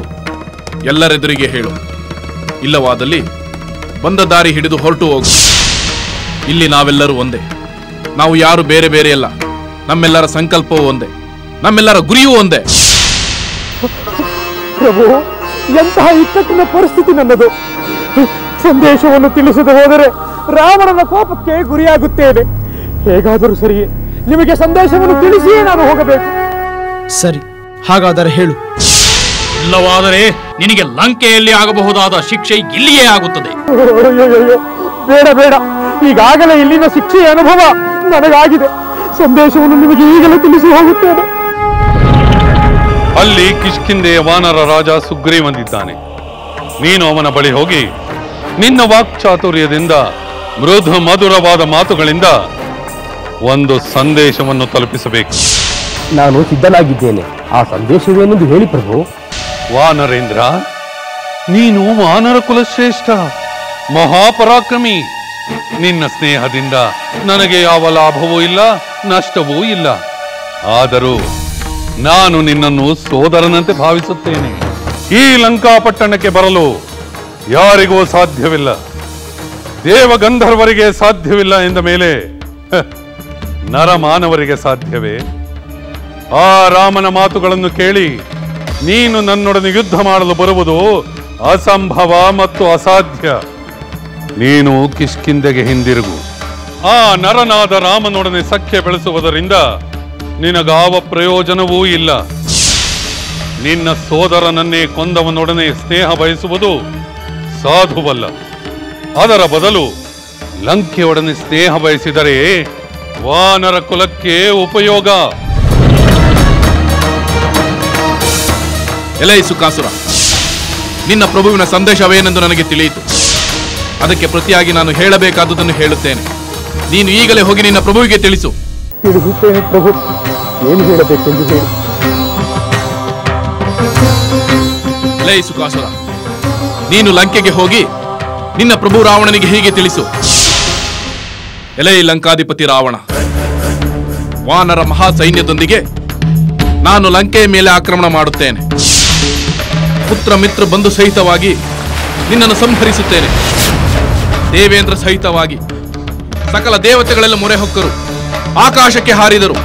ಎಲ್ಲರೆದುರಿಗೆ ಹೇಳು. ಇಲ್ಲವಾದಲ್ಲಿ ಬಂದ ದಾರಿ ಹಿಡಿದು ಹೊರಟು ಹೋಗು. ಇಲ್ಲಿ ನಾವೆಲ್ಲರೂ ಒಂದೇ. ನಾವು ಯಾರು ಬೇರೆ ಬೇರೆ ಅಲ್ಲ. ನಮ್ಮೆಲ್ಲರ ಸಂಕಲ್ಪವೂ ಒಂದೇ, ನಮ್ಮೆಲ್ಲರ ಗುರಿಯೂ ಒಂದೇ. ಪ್ರಭು, ಎಂತಹ ಇಕ್ಕಟ್ಟಿನ ಪರಿಸ್ಥಿತಿ ನನ್ನದು. ಸಂದೇಶವನ್ನು ತಿಳಿಸದೆ ಹೋದರೆ ರಾವಣನ ಕೋಪಕ್ಕೆ ಗುರಿಯಾಗುತ್ತೇನೆ. ಹೇಗಾದರೂ ಸರಿಯೇ, ನಿಮಗೆ ಸಂದೇಶವನ್ನು ತಿಳಿಸಿಯೇ ನಾನು ಹೋಗಬೇಕು. ಸರಿ, ಹಾಗಾದರೆ ಹೇಳು. ಇಲ್ಲವಾದರೆ ನಿನಗೆ ಲಂಕೆಯಲ್ಲಿ ಆಗಬಹುದಾದ ಶಿಕ್ಷೆ ಇಲ್ಲಿಯೇ ಆಗುತ್ತದೆ. ಬೇಡ ಬೇಡ, ಈಗಾಗಲೇ ಇಲ್ಲಿನ ಶಿಕ್ಷೆಯ ಅನುಭವ ನನಗಾಗಿದೆ. ಸಂದೇಶವನ್ನು ನಿಮಗೆ ಈಗಲೇ ತಿಳಿಸಿ ಹೋಗುತ್ತೇನೆ. ಅಲ್ಲಿ ಕಿಷ್ಕಿಂಧೆಯ ವಾನರ ರಾಜ ಸುಗ್ರೀವನಿದ್ದಾನೆ. ನೀನು ಅವನ ಬಳಿ ಹೋಗಿ ನಿನ್ನ ವಾಕ್ಚಾತುರ್ಯದಿಂದ ಮೃದು ಮಧುರವಾದ ಮಾತುಗಳಿಂದ ಒಂದು ಸಂದೇಶವನ್ನು ತಲುಪಿಸಬೇಕು. ನಾನು ಸಿದ್ಧನಾಗಿದ್ದೇನೆ. ಆ ಸಂದೇಶವೇನೆಂದು ಹೇಳಿ ಪ್ರಭು. ವಾನರೇಂದ್ರ, ನೀನು ವಾನರ ಕುಲಶ್ರೇಷ್ಠ, ಮಹಾಪರಾಕ್ರಮಿ. ನಿನ್ನ ಸ್ನೇಹದಿಂದ ನನಗೆ ಯಾವ ಲಾಭವೂ ಇಲ್ಲ, ನಷ್ಟವೂ ಇಲ್ಲ. ಆದರೂ ನಾನು ನಿನ್ನನ್ನು ಸೋದರನಂತೆ ಭಾವಿಸುತ್ತೇನೆ. ಈ ಲಂಕಾಪಟ್ಟಣಕ್ಕೆ ಬರಲು ಯಾರಿಗೂ ಸಾಧ್ಯವಿಲ್ಲ, ದೇವಗಂಧರ್ವರಿಗೆ ಸಾಧ್ಯವಿಲ್ಲ ಎಂದ ಮೇಲೆ ನರಮಾನವರಿಗೆ ಸಾಧ್ಯವೇ? ಆ ರಾಮನ ಮಾತುಗಳನ್ನು ಕೇಳಿ ನೀನು ನನ್ನೊಡನೆ ಯುದ್ಧ ಮಾಡಲು ಬರುವುದು ಅಸಂಭವ ಮತ್ತು ಅಸಾಧ್ಯ. ನೀನು ಕಿಷ್ಕಿಂಧೆಗೆ ಹಿಂದಿರುಗು. ಆ ನರನಾದ ರಾಮನೊಡನೆ ಸಖ್ಯ ಬೆಳೆಸುವುದರಿಂದ ನಿನಗಾವ ಪ್ರಯೋಜನವೂ ಇಲ್ಲ. ನಿನ್ನ ಸೋದರನನ್ನೇ ಕೊಂದವನೊಡನೆ ಸ್ನೇಹ ಬಯಸುವುದು ಸಾಧುವಲ್ಲ. ಅದರ ಬದಲು ಲಂಕೆಯೊಡನೆ ಸ್ನೇಹ ಬಯಸಿದರೆ ವಾನರ ಕುಲಕ್ಕೆ ಉಪಯೋಗ. ಎಲೈ ಸುಕಾಸುರ, ನಿನ್ನ ಪ್ರಭುವಿನ ಸಂದೇಶವೇನೆಂದು ನನಗೆ ತಿಳಿಯಿತು. ಅದಕ್ಕೆ ಪ್ರತಿಯಾಗಿ ನಾನು ಹೇಳಬೇಕಾದುದನ್ನು ಹೇಳುತ್ತೇನೆ. ನೀನು ಈಗಲೇ ಹೋಗಿ ನಿನ್ನ ಪ್ರಭುವಿಗೆ ತಿಳಿಸು. ತಿಳಿಸುತ್ತೇನೆ ಪ್ರಭು, ಏನು ಹೇಳಬೇಕೆಂದು ಹೇಳಿ. ಎಲೈ ಸುಕಾಸುರ, ನೀನು ಲಂಕೆಗೆ ಹೋಗಿ ನಿನ್ನ ಪ್ರಭು ರಾವಣನಿಗೆ ಹೀಗೆ ತಿಳಿಸು. ಎಲೈ ಲಂಕಾಧಿಪತಿ ರಾವಣ, ವಾನರ ಮಹಾ ಸೈನ್ಯದೊಂದಿಗೆ ನಾನು ಲಂಕೆಯ ಮೇಲೆ ಆಕ್ರಮಣ ಮಾಡುತ್ತೇನೆ. ಪುತ್ರ ಮಿತ್ರ ಬಂಧು ಸಹಿತವಾಗಿ ನಿನ್ನನ್ನು ಸಂಹರಿಸುತ್ತೇನೆ. ದೇವೇಂದ್ರ ಸಹಿತವಾಗಿ ಸಕಲ ದೇವತೆಗಳೆಲ್ಲ ಮೊರೆ ಹೊಕ್ಕರು, ಆಕಾಶಕ್ಕೆ ಹಾರಿದರು,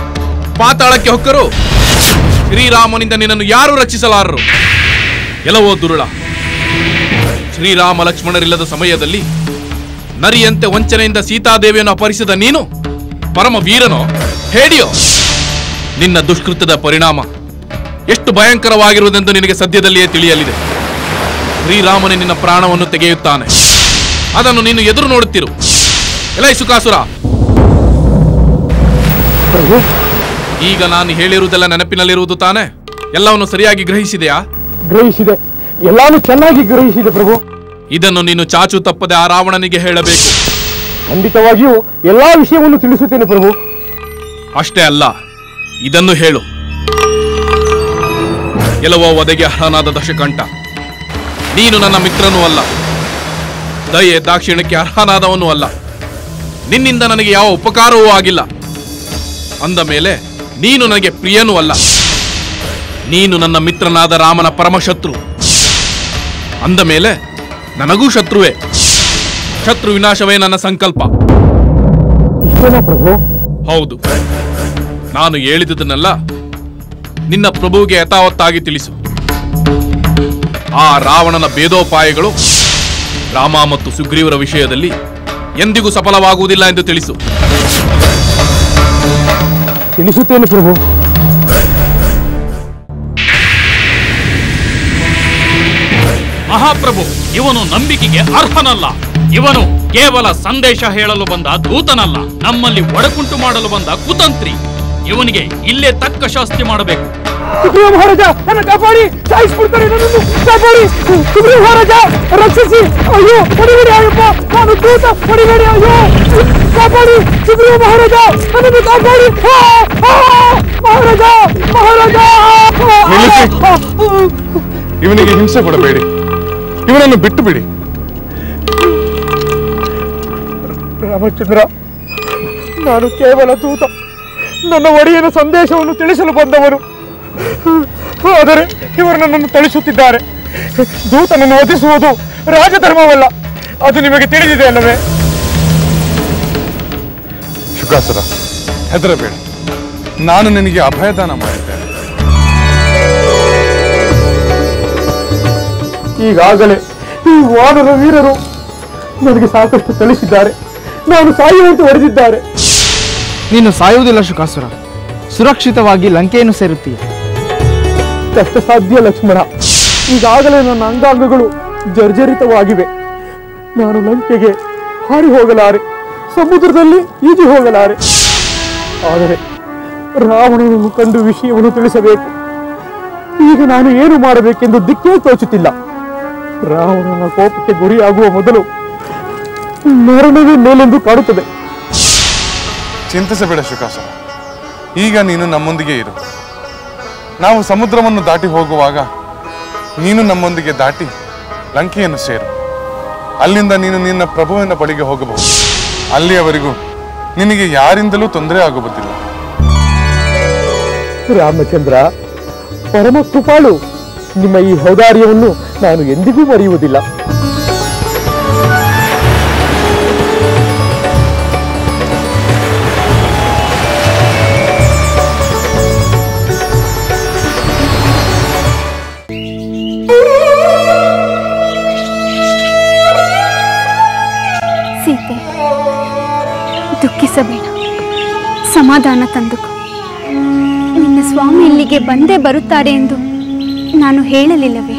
ಪಾತಾಳಕ್ಕೆ ಹೊಕ್ಕರು. ಶ್ರೀರಾಮನಿಂದ ನಿನ್ನನ್ನು ಯಾರೂ ರಕ್ಷಿಸಲಾರರು. ಎಲ್ಲವೋ ದುರುಳ, ಶ್ರೀರಾಮ ಲಕ್ಷ್ಮಣರಿಲ್ಲದ ಸಮಯದಲ್ಲಿ ನರಿಯಂತೆ ವಂಚನೆಯಿಂದ ಸೀತಾದೇವಿಯನ್ನು ಅಪಹರಿಸಿದ ನೀನು ಪರಮ ವೀರನೋ ಹೇಳಿಯೋ? ನಿನ್ನ ದುಷ್ಕೃತ್ಯದ ಪರಿಣಾಮ ಎಷ್ಟು ಭಯಂಕರವಾಗಿರುವುದೆಂದು ನಿನಗೆ ಸದ್ಯದಲ್ಲಿಯೇ ತಿಳಿಯಲಿದೆ. ಶ್ರೀರಾಮನೇ ನಿನ್ನ ಪ್ರಾಣವನ್ನು ತೆಗೆಯುತ್ತಾನೆ. ಅದನ್ನು ನೀನು ಎದುರು ನೋಡುತ್ತಿರು. ಎಲೈ ಸುಕಾಸುರ, ಈಗ ನಾನು ಹೇಳಿರುವುದೆಲ್ಲ ನೆನಪಿನಲ್ಲಿರುವುದು ತಾನೆ? ಎಲ್ಲವನ್ನು ಸರಿಯಾಗಿ ಗ್ರಹಿಸಿದೆಯಾ? ಗ್ರಹಿಸಿದೆ, ಎಲ್ಲಾನು ಚೆನ್ನಾಗಿ ಗ್ರಹಿಸಿದೆ ಪ್ರಭು. ಇದನ್ನು ನೀನು ಚಾಚು ತಪ್ಪದೆ ಆ ರಾವಣನಿಗೆ ಹೇಳಬೇಕು. ಖಂಡಿತವಾಗಿಯೂ ಎಲ್ಲಾ ವಿಷಯವನ್ನು ತಿಳಿಸುತ್ತೇನೆ ಪ್ರಭು. ಅಷ್ಟೇ ಅಲ್ಲ, ಇದನ್ನು ಹೇಳು. ಎಲ್ಲವೋ ವಧೆಗೆ ಅರ್ಹನಾದ ದಶಕಂಠ, ನೀನು ನನ್ನ ಮಿತ್ರನೂ ಅಲ್ಲ, ದಯೆ ದಾಕ್ಷಿಣ್ಯಕ್ಕೆ ಅರ್ಹನಾದವನೂ ಅಲ್ಲ. ನಿನ್ನಿಂದ ನನಗೆ ಯಾವ ಉಪಕಾರವೂ ಆಗಿಲ್ಲ. ಅಂದ ಮೇಲೆ ನೀನು ನನಗೆ ಪ್ರಿಯನೂ ಅಲ್ಲ. ನೀನು ನನ್ನ ಮಿತ್ರನಾದ ರಾಮನ ಪರಮಶತ್ರು. ಅಂದ ಮೇಲೆ ನನಗೂ ಶತ್ರುವೇ. ಶತ್ರು ವಿನಾಶವೇ ನನ್ನ ಸಂಕಲ್ಪ. ಪ್ರಭು, ಹೌದು. ನಾನು ಹೇಳಿದುದನ್ನೆಲ್ಲ ನಿನ್ನ ಪ್ರಭುವಿಗೆ ಯಥಾವತ್ತಾಗಿ ತಿಳಿಸು. ಆ ರಾವಣನ ಭೇದೋಪಾಯಗಳು ರಾಮ ಮತ್ತು ಸುಗ್ರೀವರ ವಿಷಯದಲ್ಲಿ ಎಂದಿಗೂ ಸಫಲವಾಗುವುದಿಲ್ಲ ಎಂದು ತಿಳಿಸು. ತಿಳಿಸುತ್ತೇನೆ ಪ್ರಭು. ಮಹಾಪ್ರಭು, ಇವನು ನಂಬಿಕೆಗೆ ಅರ್ಹನಲ್ಲ. ಇವನು ಕೇವಲ ಸಂದೇಶ ಹೇಳಲು ಬಂದ ದೂತನಲ್ಲ, ನಮ್ಮಲ್ಲಿ ಒಡಕುಂಟು ಮಾಡಲು ಬಂದ ಕುತಂತ್ರಿ. ಇವನಿಗೆ ಇಲ್ಲೇ ತಕ್ಕ ಶಾಸ್ತಿ ಮಾಡಬೇಕು. ಸುಗ್ರೀವ ಮಹಾರಾಜ, ನನ್ನ ಕಾಪಾಡಿ, ಸಾಯಿಸ್ಬಿಡ್ತಾರೆ ನನ್ನನ್ನು, ಕಾಪಾಡಿ ಸುಗ್ರೀವ ಮಹಾರಾಜ, ರಕ್ಷಿಸಿ. ಅಯ್ಯೋ ಹೊಡಿಬೇಡಿ ಅಯ್ಯಪ್ಪ, ನಾನು ದೂತ, ಹೊಡಿಬೇಡಿ, ಅಯ್ಯೋ ಕಾಪಾಡಿ ಸುಗ್ರೀವ ಮಹಾರಾಜ, ನನ್ನನ್ನು ಕಾಪಾಡಿ ಮಹಾರಾಜ, ಮಹಾರಾಜ. ಇವನಿಗೆ ಹಿಂಸೆ ಕೊಡಬೇಡಿ, ಇವನನ್ನು ಬಿಟ್ಟು ಬಿಡಿ. ರಾಮಚಂದ್ರ, ನಾನು ಕೇವಲ ದೂತ, ನನ್ನ ಒಡೆಯನ ಸಂದೇಶವನ್ನು ತಿಳಿಸಲು ಬಂದವರು. ಆದರೆ ಇವರು ನನ್ನನ್ನು ಥಳಿಸುತ್ತಿದ್ದಾರೆ. ದೂತನನ್ನು ವಧಿಸುವುದು ರಾಜಧರ್ಮವಲ್ಲ, ಅದು ನಿಮಗೆ ತಿಳಿದಿದೆ ಅಲ್ಲವೇ? ಶುಕಾಸುರ, ಹೆದರಬೇಡ, ನಾನು ನಿನಗೆ ಅಭಯದಾನ ಮಾಡಿದ್ದೇನೆ. ಈಗಾಗಲೇ ಈ ವಾನರ ವೀರರು ನನಗೆ ಸಾಕಷ್ಟು ಥಳಿಸಿದ್ದಾರೆ. ನಾನು ಸಾಯುವಂತೆ ಹೊಡೆದಿದ್ದಾರೆ. ನೀನು ಸಾಯುವುದಿಲ್ಲ ಶುಕಾಸುರ, ಸುರಕ್ಷಿತವಾಗಿ ಲಂಕೆಯನ್ನು ಸೇರುತ್ತೀಯ. ಕಷ್ಟ ಸಾಧ್ಯ ಲಕ್ಷ್ಮಣ, ಈಗಾಗಲೇ ನನ್ನ ಅಂಗಾಂಗಗಳು ಜರ್ಜರಿತವಾಗಿವೆ. ನಾನು ಲಂಕೆಗೆ ಹಾರಿ ಹೋಗಲಾರೆ, ಸಮುದ್ರದಲ್ಲಿ ಈಜಿ ಹೋಗಲಾರೆ. ಆದರೆ ರಾವಣನನ್ನು ಕಂಡು ವಿಷಯವನ್ನು ತಿಳಿಸಬೇಕು. ಈಗ ನಾನು ಏನು ಮಾಡಬೇಕೆಂದು ದಿಕ್ಕೇ ತೋಚುತ್ತಿಲ್ಲ. ರಾವಣನ ಕೋಪಕ್ಕೆ ಗುರಿಯಾಗುವ ಮೊದಲು ಮರಣವೇ ಮೇಲೆಂದು ಕಾಡುತ್ತದೆ. ಚಿಂತಿಸಬೇಡ ಶುಕಾಸುರ, ಈಗ ನೀನು ನಮ್ಮೊಂದಿಗೆ ಇರು. ನಾವು ಸಮುದ್ರವನ್ನು ದಾಟಿ ಹೋಗುವಾಗ ನೀನು ನಮ್ಮೊಂದಿಗೆ ದಾಟಿ ಲಂಕೆಯನ್ನು ಸೇರು. ಅಲ್ಲಿಂದ ನೀನು ನಿನ್ನ ಪ್ರಭುವಿನ ಬಳಿಗೆ ಹೋಗಬಹುದು. ಅಲ್ಲಿಯವರೆಗೂ ನಿನಗೆ ಯಾರಿಂದಲೂ ತೊಂದರೆ ಆಗುವುದಿಲ್ಲ. ರಾಮಚಂದ್ರ, ಪರಮ ಕೃಪಾಳು, ನಿಮ್ಮ ಈ ಔದಾರ್ಯವನ್ನು ನಾನು ಎಂದಿಗೂ ಮರೆಯುವುದಿಲ್ಲ. ಸೀತೆ, ದುಃಖಿಸಬೇಡ, ಸಮಾಧಾನ ತಂದುಕೋ. ನಿನ್ನ ಸ್ವಾಮಿ ಇಲ್ಲಿಗೆ ಬಂದೇ ಬರುತ್ತಾರೆ ಎಂದು ನಾನು ಹೇಳಲಿಲ್ಲವೇ?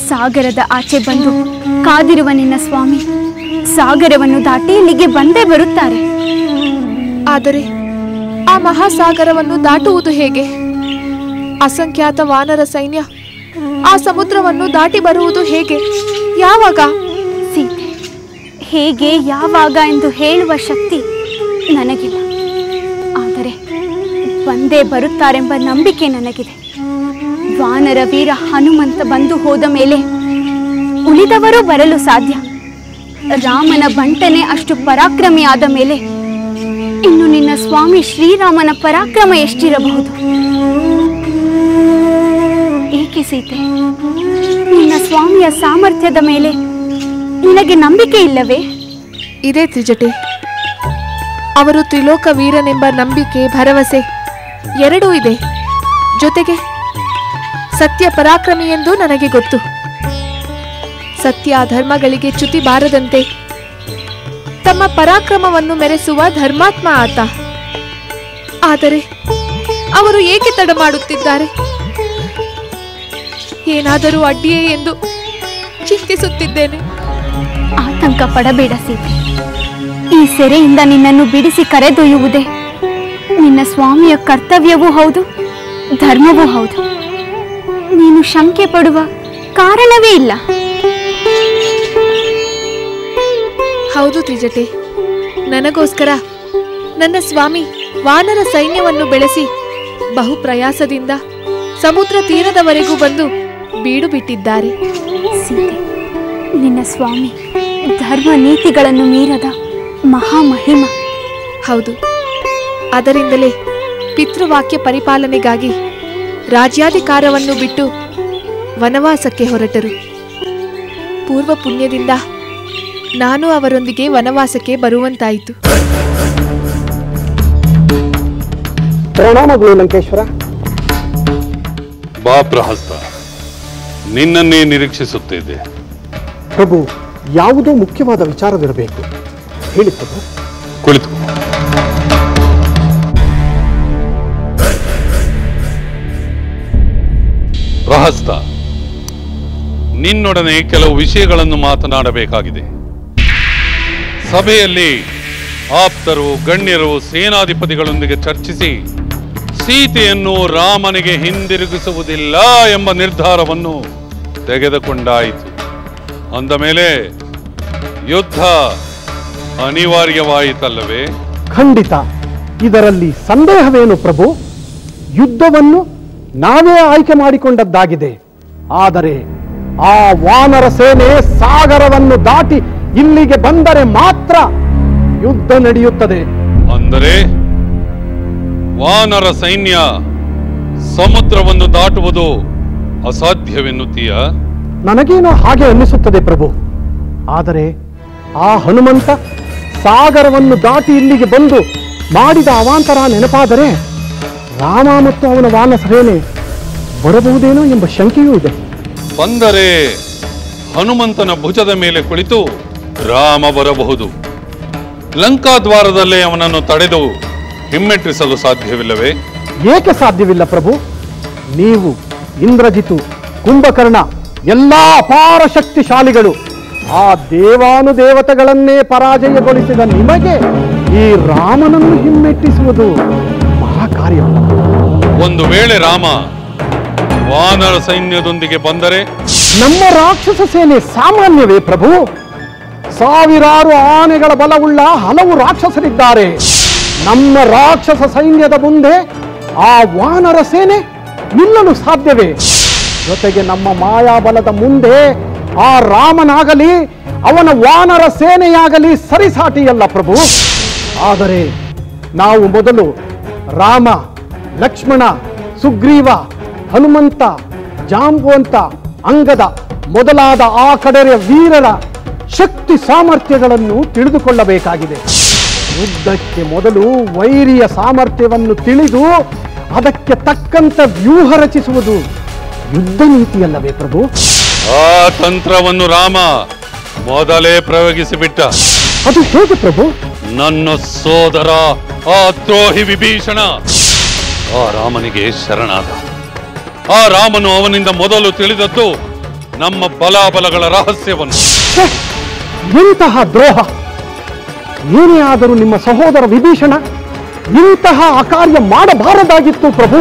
ಸಾಗರದ ಆಚೆ ಬಂದು ಕಾದಿರುವ ನಿನ್ನ ಸ್ವಾಮಿ ಸಾಗರವನ್ನು ದಾಟಿ ಇಲ್ಲಿಗೆ ಬಂದೇ ಬರುತ್ತಾರೆ. ಆದರೆ ಆ ಮಹಾಸಾಗರವನ್ನು ದಾಟುವುದು ಹೇಗೆ? ಅಸಂಖ್ಯಾತ ವಾನರ ಸೈನ್ಯ ಆ ಸಮುದ್ರವನ್ನು ದಾಟಿ ಬರುವುದು ಹೇಗೆ? ಯಾವಾಗ? ಸೀತೆ, ಹೇಗೆ ಯಾವಾಗ ಎಂದು ಹೇಳುವ ಶಕ್ತಿ ನನಗಿಲ್ಲ. ಆದರೆ ಬಂದೇ ಬರುತ್ತಾರೆಂಬ ನಂಬಿಕೆ ನನಗಿದೆ. ವಾನರ ವೀರ ಹನುಮಂತ ಬಂದು ಹೋದ ಮೇಲೆ ಉಳಿದವರು ಬರಲು ಸಾಧ್ಯ. ರಾಮನ ಬಂಟನೆ ಅಷ್ಟು ಪರಾಕ್ರಮಿ ಆದ ಮೇಲೆ ಇನ್ನು ನಿನ್ನ ಸ್ವಾಮಿ ಶ್ರೀರಾಮನ ಪರಾಕ್ರಮ ಎಷ್ಟಿರಬಹುದು? ಏಕೆ ಸೀತೆ, ನಿನ್ನ ಸ್ವಾಮಿಯ ಸಾಮರ್ಥ್ಯದ ಮೇಲೆ ನಿನಗೆ ನಂಬಿಕೆ ಇಲ್ಲವೇ? ಇದೇ ತ್ರಿಜಟೆ, ಅವರು ತ್ರಿಲೋಕ ವೀರನೆಂಬ ನಂಬಿಕೆ, ಭರವಸೆ ಎರಡೂ ಇದೆ. ಜೊತೆಗೆ ಸತ್ಯ ಪರಾಕ್ರಮಿ ಎಂದು ನನಗೆ ಗೊತ್ತು. ಸತ್ಯ ಧರ್ಮಗಳಿಗೆ ಚ್ಯುತಿ ಬಾರದಂತೆ ತಮ್ಮ ಪರಾಕ್ರಮವನ್ನು ಮೆರೆಸುವ ಧರ್ಮಾತ್ಮ ಆತ. ಆದರೆ ಅವರು ಏಕೆ ತಡ ಮಾಡುತ್ತಿದ್ದಾರೆ? ಏನಾದರೂ ಅಡ್ಡಿಯೇ ಎಂದು ಚಿಂತಿಸುತ್ತಿದ್ದೇನೆ. ಆತಂಕ ಪಡಬೇಡ ಸೀತೆ, ಈ ಸೆರೆಯಿಂದ ನಿನ್ನನ್ನು ಬಿಡಿಸಿ ಕರೆದೊಯ್ಯುವುದೇ ನಿನ್ನ ಸ್ವಾಮಿಯ ಕರ್ತವ್ಯವೂ ಹೌದು, ಧರ್ಮವೂ ಹೌದು. ನೀನು ಶಂಕೆ ಪಡುವ ಕಾರಣವೇ ಇಲ್ಲ. ಹೌದು ತ್ರಿಜಟೆ, ನನಗೋಸ್ಕರ ನನ್ನ ಸ್ವಾಮಿ ವಾನರ ಸೈನ್ಯವನ್ನು ಬೆಳೆಸಿ ಬಹು ಪ್ರಯಾಸದಿಂದ ಸಮುದ್ರ ತೀರದವರೆಗೂ ಬಂದು ಬೀಡು ಬಿಟ್ಟಿದ್ದಾರೆ. ಸೀತೆ, ನಿನ್ನ ಸ್ವಾಮಿ ಧರ್ಮ ನೀತಿಗಳನ್ನು ಮೀರದ ಮಹಾಮಹಿಮ. ಹೌದು, ಅದರಿಂದಲೇ ಪಿತೃವಾಕ್ಯ ಪರಿಪಾಲನೆಗಾಗಿ ರಾಜ್ಯಾಧಿಕಾರವನ್ನು ಬಿಟ್ಟು ವನವಾಸಕ್ಕೆ ಹೊರಟರು. ಪೂರ್ವ ಪುಣ್ಯದಿಂದ ನಾನು ಅವರೊಂದಿಗೆ ವನವಾಸಕ್ಕೆ ಬರುವಂತಾಯಿತು. ಪ್ರಣಾಮಗಳು ಲಂಕೇಶ್ವರ. ಬಾ ಪ್ರಹಸ್ತ, ನಿನ್ನನ್ನೇ ನಿರೀಕ್ಷಿಸುತ್ತಿದ್ದೆ. ಪ್ರಭು, ಯಾವುದೋ ಮುಖ್ಯವಾದ ವಿಚಾರವಿರಬೇಕು, ಹೇಳಿ ಪ್ರಭು. ಕುಳಿತು. ಪ್ರಹಸ್ತ, ನಿನ್ನೊಡನೆ ಕೆಲವು ವಿಷಯಗಳನ್ನು ಮಾತನಾಡಬೇಕಾಗಿದೆ. ಸಭೆಯಲ್ಲಿ ಆಪ್ತರು, ಗಣ್ಯರು, ಸೇನಾಧಿಪತಿಗಳೊಂದಿಗೆ ಚರ್ಚಿಸಿ ಸೀತೆಯನ್ನು ರಾಮನಿಗೆ ಹಿಂದಿರುಗಿಸುವುದಿಲ್ಲ ಎಂಬ ನಿರ್ಧಾರವನ್ನು ತೆಗೆದುಕೊಂಡಾಯಿತು. ಅಂದ ಮೇಲೆ ಯುದ್ಧ ಅನಿವಾರ್ಯವಾಯಿತಲ್ಲವೇ? ಖಂಡಿತ, ಇದರಲ್ಲಿ ಸಂದೇಹವೇನು ಪ್ರಭು? ಯುದ್ಧವನ್ನು ನಾವೇ ಆಯ್ಕೆ ಮಾಡಿಕೊಂಡದ್ದಾಗಿದೆ. ಆದರೆ ಆ ವಾನರ ಸೇನೆ ಸಾಗರವನ್ನು ದಾಟಿ ಇಲ್ಲಿಗೆ ಬಂದರೆ ಮಾತ್ರ ಯುದ್ಧ ನಡೆಯುತ್ತದೆ. ಅಂದರೆ ವಾನರ ಸೈನ್ಯ ಸಮುದ್ರವನ್ನು ದಾಟುವುದು ಅಸಾಧ್ಯವೆನ್ನುತ್ತೀಯ? ನನಗೇನೋ ಹಾಗೆ ಅನ್ನಿಸುತ್ತದೆ ಪ್ರಭು. ಆದರೆ ಆ ಹನುಮಂತ ಸಾಗರವನ್ನು ದಾಟಿ ಇಲ್ಲಿಗೆ ಬಂದು ಮಾಡಿದ ಅವಾಂತರ ನೆನಪಾದರೆ ರಾಮ ಮತ್ತು ಅವನ ವಾನರ ಸೇನೆ ಬರಬಹುದೇನೋ ಎಂಬ ಶಂಕೆಯೂ ಇದೆ. ಬಂದರೆ ಹನುಮಂತನ ಭುಜದ ಮೇಲೆ ಕುಳಿತು ರಾಮ ಬರಬಹುದು. ಲಂಕಾದ್ವಾರದಲ್ಲೇ ಅವನನ್ನು ತಡೆದು ಹಿಮ್ಮೆಟ್ಟಿಸಲು ಸಾಧ್ಯವಿಲ್ಲವೇ? ಏಕೆ ಸಾಧ್ಯವಿಲ್ಲ ಪ್ರಭು? ನೀವು ಇಂದ್ರಜಿತು, ಕುಂಭಕರ್ಣ ಎಲ್ಲಾ ಅಪಾರ ಶಕ್ತಿಶಾಲಿಗಳು. ಆ ದೇವಾನುದೇವತೆಗಳನ್ನೇ ಪರಾಜಯಗೊಳಿಸಿದ ನಿಮಗೆ ಈ ರಾಮನನ್ನು ಹಿಮ್ಮೆಟ್ಟಿಸುವುದು ಮಹಾಕಾರ್ಯ. ಒಂದು ವೇಳೆ ರಾಮ ವಾನರ ಸೈನ್ಯದೊಂದಿಗೆ ಬಂದರೆ? ನಮ್ಮ ರಾಕ್ಷಸ ಸೇನೆ ಸಾಮಾನ್ಯವೇ ಪ್ರಭು? ಸಾವಿರಾರು ಆನೆಗಳ ಬಲವುಳ್ಳ ಹಲವು ರಾಕ್ಷಸರಿದ್ದಾರೆ. ನಮ್ಮ ರಾಕ್ಷಸ ಸೈನ್ಯದ ಮುಂದೆ ಆ ವಾನರ ಸೇನೆ ನಿಲ್ಲಲು ಸಾಧ್ಯವೇ? ಜೊತೆಗೆ ನಮ್ಮ ಮಾಯಾಬಲದ ಮುಂದೆ ಆ ರಾಮನಾಗಲಿ ಅವನ ವಾನರ ಸೇನೆಯಾಗಲಿ ಸರಿಸಾಟಿಯಲ್ಲ ಪ್ರಭು. ಆದರೆ ನಾವು ಮೊದಲು ರಾಮ, ಲಕ್ಷ್ಮಣ, ಸುಗ್ರೀವ, ಹನುಮಂತ, ಜಾಂಬುವಂತ, ಅಂಗದ ಮೊದಲಾದ ಆ ಕಡೆಯ ವೀರರ ಶಕ್ತಿ ಸಾಮರ್ಥ್ಯಗಳನ್ನು ತಿಳಿದುಕೊಳ್ಳಬೇಕಾಗಿದೆ. ಯುದ್ಧಕ್ಕೆ ಮೊದಲು ವೈರಿಯ ಸಾಮರ್ಥ್ಯವನ್ನು ತಿಳಿದು ಅದಕ್ಕೆ ತಕ್ಕಂತ ವ್ಯೂಹ ರಚಿಸುವುದು ಯುದ್ಧ ನೀತಿಯಲ್ಲವೇ ಪ್ರಭು? ಆ ತಂತ್ರವನ್ನು ರಾಮ ಮೊದಲೇ ಪ್ರಯೋಗಿಸಿಬಿಟ್ಟ. ಅದು ಹೇಗೆ ಪ್ರಭು? ನನ್ನ ಸೋದರ ಆ ದ್ರೋಹಿ ವಿಭೀಷಣ ಆ ರಾಮನಿಗೆ ಶರಣಾದ. ಆ ರಾಮನು ಅವನಿಂದ ಮೊದಲು ತಿಳಿದದ್ದು ನಮ್ಮ ಬಲಾಬಲಗಳ ರಹಸ್ಯವನ್ನು. ಇಂತಹ ದ್ರೋಹ! ಏನೇ ಆದರೂ ನಿಮ್ಮ ಸಹೋದರ ವಿಭೀಷಣ ಇಂತಹ ಅಕಾರ್ಯ ಮಾಡಬಾರದಾಗಿತ್ತು ಪ್ರಭು.